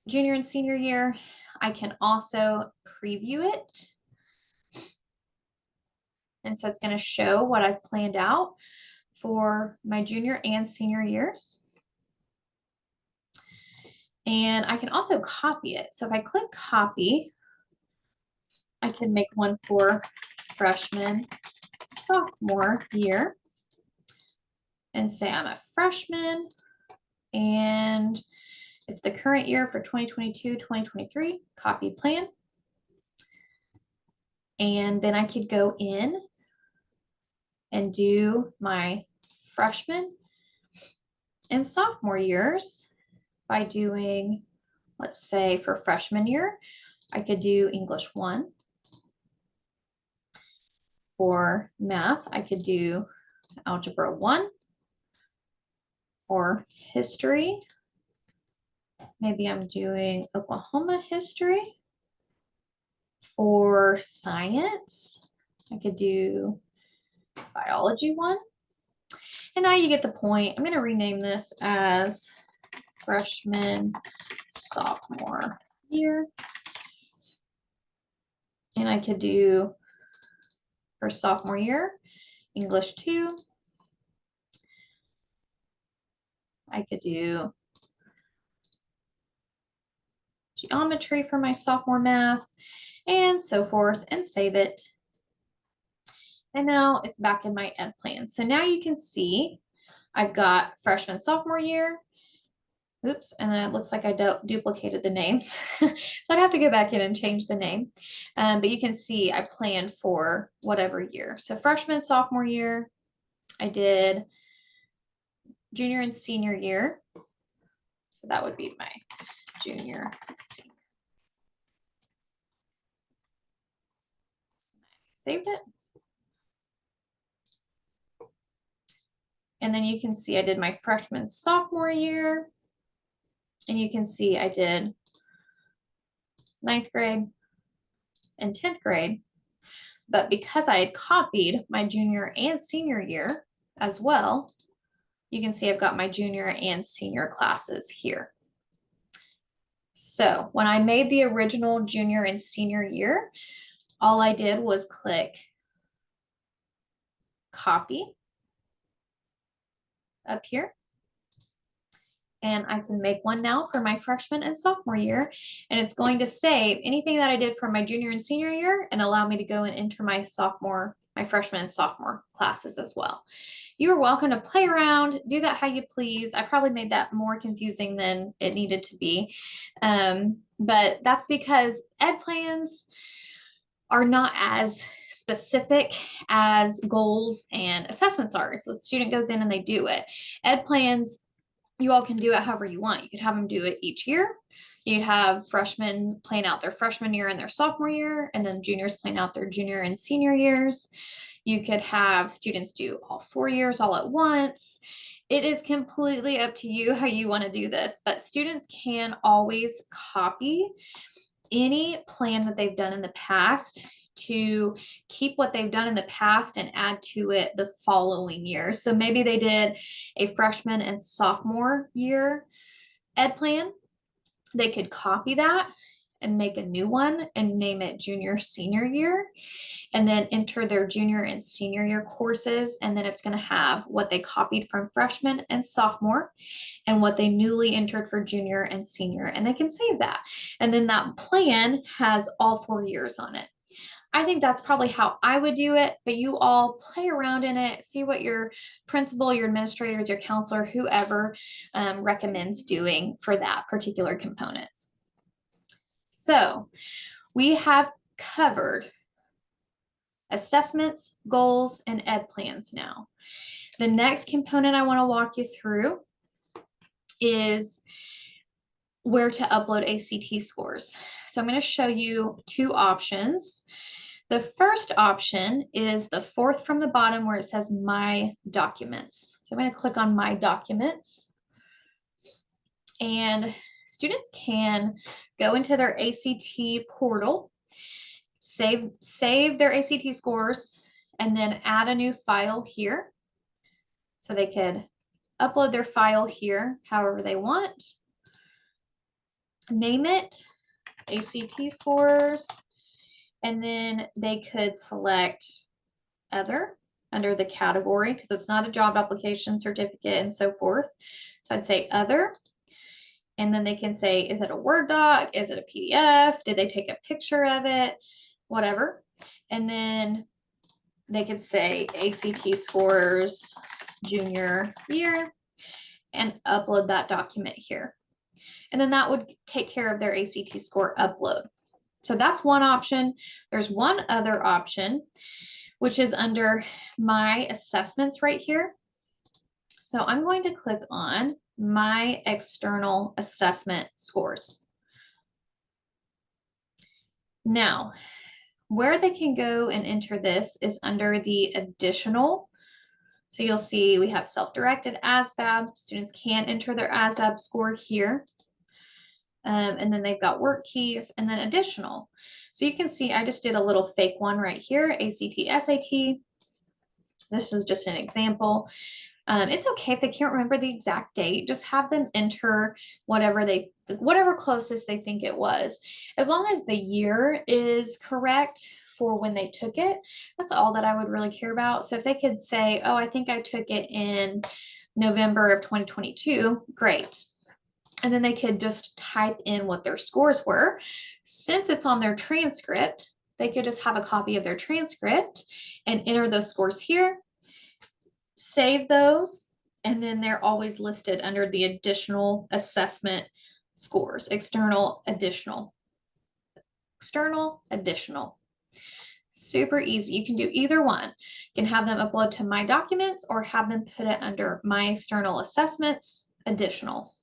junior and senior year. I can also preview it. And so it's going to show what I've planned out for my junior and senior years. And I can also copy it. So if I click copy, I can make one for freshman, sophomore year and say I'm a freshman and it's the current year for 2022-2023, copy plan. And then I could go in and do my freshman and sophomore years by doing, let's say for freshman year, I could do English 1. For math, I could do Algebra 1 or history. Maybe I'm doing Oklahoma history. For science, I could do biology 1. And now you get the point. I'm going to rename this as freshman, sophomore year. And I could do for sophomore year, English 2. I could do geometry for my sophomore math and so forth, and save it. And now it's back in my ed plan. So now you can see I've got freshman, sophomore year. Oops, and then it looks like I duplicated the names. So I'd have to go back in and change the name. But you can see I planned for whatever year. So freshman, sophomore year, I did junior and senior year. So that would be my junior, saved it. And then you can see I did my freshman, sophomore year. And you can see I did 9th grade and 10th grade. But because I had copied my junior and senior year as well, you can see I've got my junior and senior classes here. So when I made the original junior and senior year, all I did was click copy up here. And I can make one now for my freshman and sophomore year. And it's going to save anything that I did for my junior and senior year and allow me to go and enter my freshman and sophomore classes as well. You are welcome to play around, do that how you please. I probably made that more confusing than it needed to be. But that's because ed plans are not as specific as goals and assessments are. So the student goes in and they do it. Ed plans, you all can do it however you want. You could have them do it each year. You'd have freshmen plan out their freshman year and their sophomore year, and then juniors plan out their junior and senior years. You could have students do all 4 years all at once. It is completely up to you how you want to do this, but students can always copy any plan that they've done in the past to keep what they've done in the past and add to it the following year. So maybe they did a freshman and sophomore year ed plan. They could copy that and make a new one and name it junior senior year, and then enter their junior and senior year courses. And then it's going to have what they copied from freshman and sophomore and what they newly entered for junior and senior, and they can save that. And then that plan has all 4 years on it. I think that's probably how I would do it, but you all play around in it, see what your principal, your administrators, your counselor, whoever recommends doing for that particular component. So we have covered assessments, goals, and ed plans now. The next component I want to walk you through is where to upload ACT scores. So I'm going to show you 2 options. The first option is the 4th from the bottom where it says My Documents. So I'm going to click on My Documents. And students can go into their ACT portal, save their ACT scores, and then add a new file here. So they could upload their file here however they want. Name it ACT scores, and then they could select other under the category because it's not a job application, certificate, and so forth. So I'd say other, and then they can say, is it a Word doc? Is it a PDF? Did they take a picture of it? Whatever. And then they could say ACT scores junior year and upload that document here. And then that would take care of their ACT score upload. So that's one option. There's one other option, which is under My Assessments right here. So I'm going to click on My External Assessment Scores. Now, where they can go and enter this is under the additional. So you'll see we have self-directed ASVAB. Students can enter their ASVAB score here. And then they've got work keys and then additional. So you can see I just did a little fake one right here, ACT, SAT. This is just an example. It's okay if they can't remember the exact date, just have them enter whatever closest they think it was. As long as the year is correct for when they took it, that's all that I would really care about. So if they could say, oh, I think I took it in November of 2022, great. And then they could just type in what their scores were. Since it's on their transcript, they could just have a copy of their transcript and enter those scores here, save those, and then they're always listed under the additional assessment scores, external, additional. External, additional. Super easy. You can do either one. You can have them upload to My Documents or have them put it under My External Assessments, additional.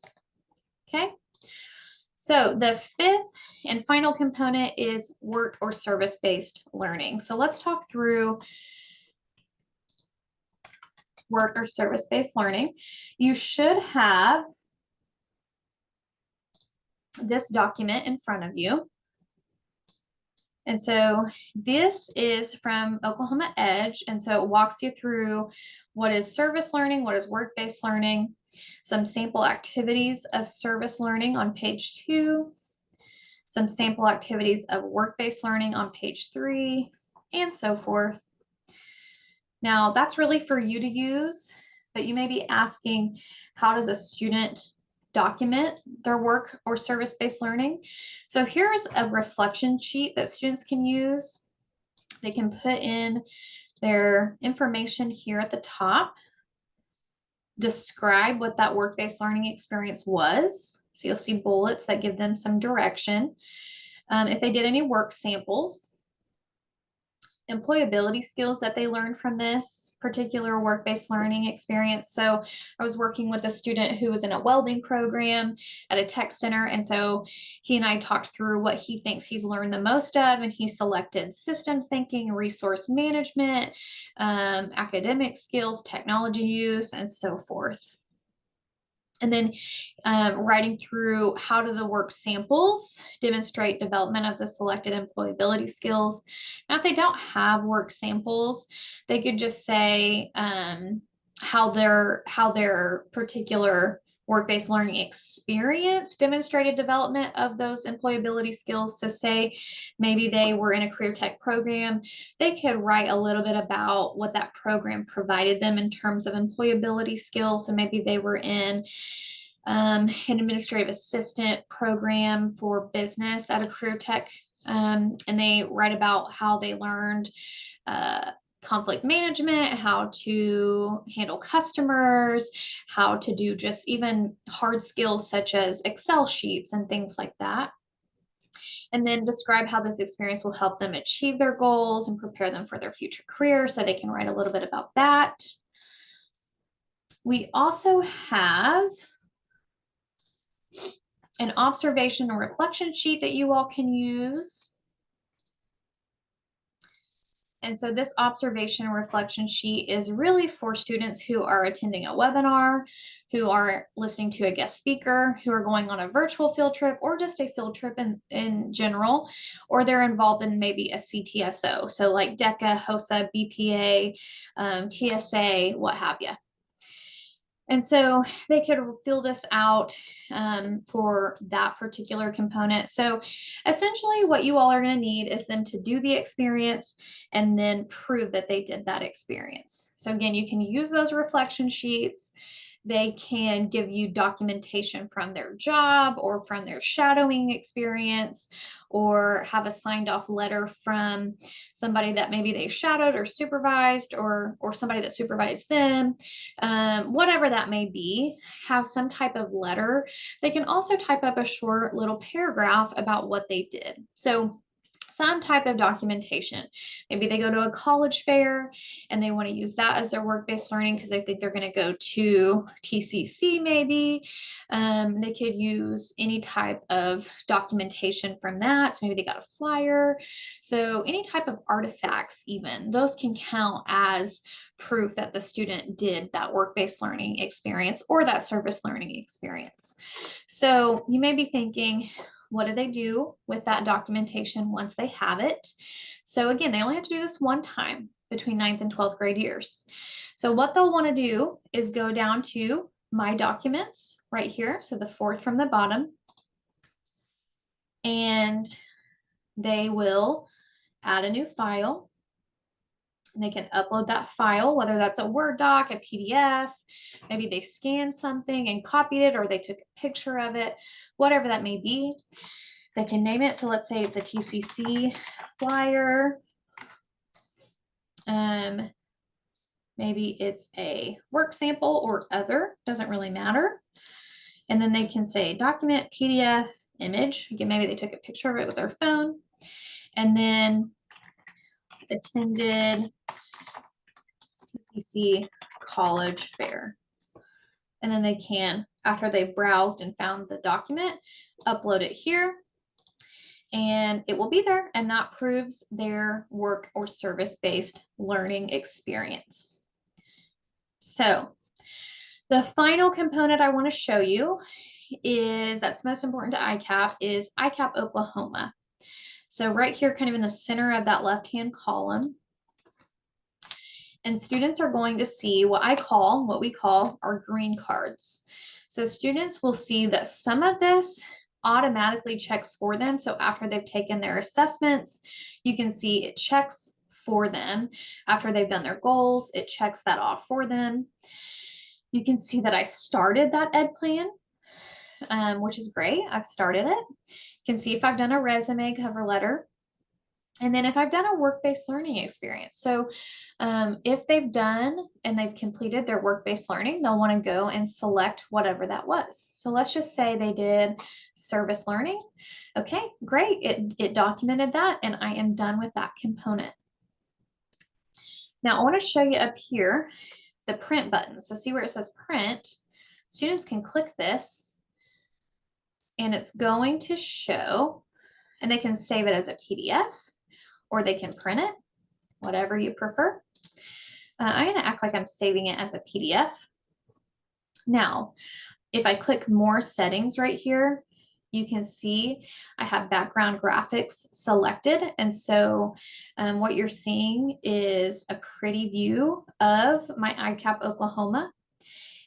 Okay, so the 5th and final component is work or service-based learning. So let's talk through work or service-based learning. You should have this document in front of you. And so this is from Oklahoma Edge. And so it walks you through what is service learning, what is work-based learning, some sample activities of service learning on page 2, some sample activities of work-based learning on page 3, and so forth. Now that's really for you to use, but you may be asking, how does a student document their work or service-based learning? So here's a reflection sheet that students can use. They can put in their information here at the top, describe what that work-based learning experience was. So you'll see bullets that give them some direction. If they did any work samples, employability skills that they learned from this particular work-based learning experience. So I was working with a student who was in a welding program at a tech center. And so he and I talked through what he thinks he's learned the most of, and he selected systems thinking, resource management, academic skills, technology use, and so forth. And then writing through how do the work samples demonstrate development of the selected employability skills. Now, if they don't have work samples, they could just say how their particular work-based learning experience demonstrated development of those employability skills. So say maybe they were in a career tech program, they could write a little bit about what that program provided them in terms of employability skills. So maybe they were in an administrative assistant program for business at a career tech, and they write about how they learned conflict management, how to handle customers, how to do just even hard skills such as Excel sheets and things like that. And then describe how this experience will help them achieve their goals and prepare them for their future career. So they can write a little bit about that. We also have an observation and reflection sheet that you all can use. And so this observation and reflection sheet is really for students who are attending a webinar, who are listening to a guest speaker, who are going on a virtual field trip or just a field trip in general, or they're involved in maybe a CTSO. So like DECA, HOSA, BPA, TSA, what have you. And so they could fill this out for that particular component. So essentially what you all are going to need is them to do the experience and then prove that they did that experience. So again, you can use those reflection sheets. They can give you documentation from their job or from their shadowing experience, or have a signed off letter from somebody that maybe they shadowed or supervised, or somebody that supervised them, whatever that may be, have some type of letter. They can also type up a short little paragraph about what they did. So some type of documentation. Maybe they go to a college fair and they want to use that as their work-based learning because they think they're going to go to TCC maybe. They could use any type of documentation from that. So maybe they got a flyer. So any type of artifacts even, those can count as proof that the student did that work-based learning experience or that service learning experience. So you may be thinking, what do they do with that documentation once they have it? So again, they only have to do this one time between 9th and 12th grade years. So what they'll want to do is go down to My Documents right here. So the 4th from the bottom. And they will add a new file. And they can upload that file, whether that's a Word doc, a PDF, maybe they scanned something and copied it, or they took a picture of it, whatever that may be. They can name it. So let's say it's a TCC flyer. Maybe it's a work sample or other, doesn't really matter. And then they can say document, PDF, image. Again, maybe they took a picture of it with their phone. And then attended TCC college fair. And then they can, after they've browsed and found the document, upload it here. and it will be there, and that proves their work or service-based learning experience. So the final component I want to show you is that's most important to ICAP is ICAP Oklahoma. So right here, kind of in the center of that left-hand column, and students are going to see what we call our green cards. So students will see that some of this automatically checks for them. So after they've taken their assessments, you can see it checks for them. After they've done their goals, it checks that off for them. You can see that I started that ed plan, which is great. I've started it. You can see if I've done a resume cover letter, and then if I've done a work-based learning experience. So if they've done and they've completed their work-based learning, they'll want to go and select whatever that was. So let's just say they did service learning. Okay, great. It documented that, and I am done with that component. Now I want to show you up here the print button. So see where it says print? Students can click this, and it's going to show, and they can save it as a PDF, or they can print it, whatever you prefer. I'm going to act like I'm saving it as a PDF. Now, if I click more settings right here, you can see I have background graphics selected. And so what you're seeing is a pretty view of my ICAP Oklahoma.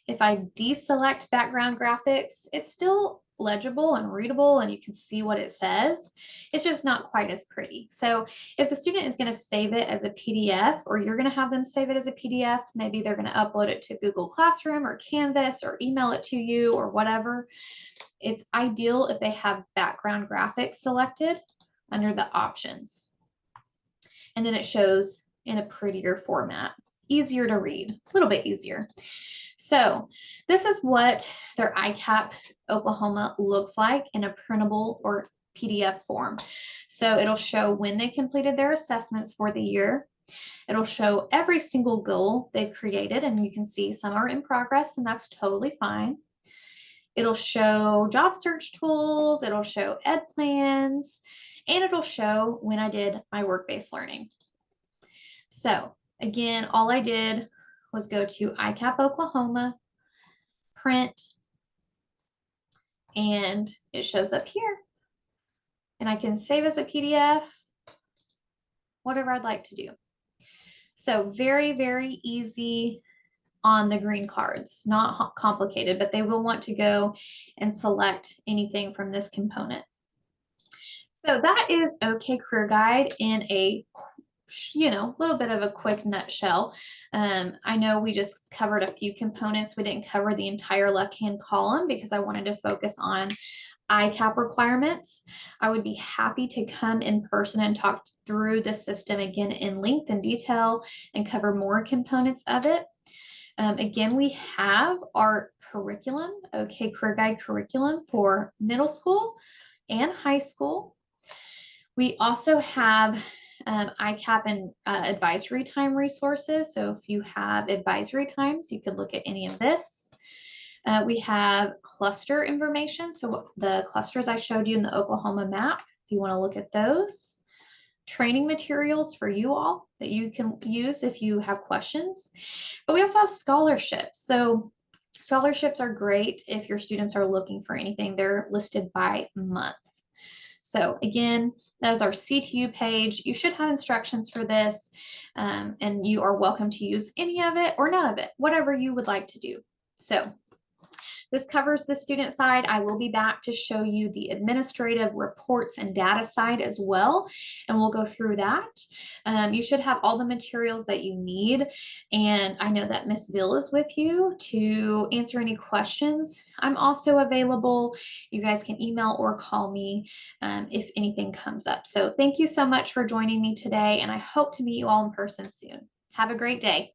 If I deselect background graphics, it's still legible and readable, and you can see what it says. It's just not quite as pretty. So if the student is going to save it as a PDF, or you're going to have them save it as a PDF, maybe they're going to upload it to Google Classroom or Canvas or email it to you or whatever, it's ideal if they have background graphics selected under the options. And then it shows in a prettier format, easier to read, a little bit easier. So this is what their ICAP Oklahoma looks like in a printable or PDF form. So it'll show when they completed their assessments for the year. It'll show every single goal they've created, and you can see some are in progress, and that's totally fine. It'll show job search tools, it'll show ed plans, and it'll show when I did my work-based learning. So again, all I did was go to ICAP Oklahoma, print, and it shows up here. And I can save as a PDF, whatever I'd like to do. So very, very easy on the green cards, not complicated, but they will want to go and select anything from this component. So that is OKCareerGuide in a little bit of a quick nutshell. I know we just covered a few components. We didn't cover the entire left-hand column because I wanted to focus on ICAP requirements. I would be happy to come in person and talk through the system again in length and detail and cover more components of it. Again, we have our curriculum, OKCareerGuide curriculum for middle school and high school. We also have ICAP and advisory time resources. So if you have advisory times, you could look at any of this. We have cluster information. So the clusters I showed you in the Oklahoma map, if you want to look at those. Training materials for you all that you can use if you have questions. But we also have scholarships. So scholarships are great if your students are looking for anything. They're listed by month. So again, that is our CTYOU page. You should have instructions for this, and you are welcome to use any of it or none of it, whatever you would like to do. So this covers the student side. I will be back to show you the administrative reports and data side as well, and we'll go through that. You should have all the materials that you need, and I know that Miss Bill is with you to answer any questions. I'm also available. You guys can email or call me if anything comes up. So thank you so much for joining me today, and I hope to meet you all in person soon. Have a great day.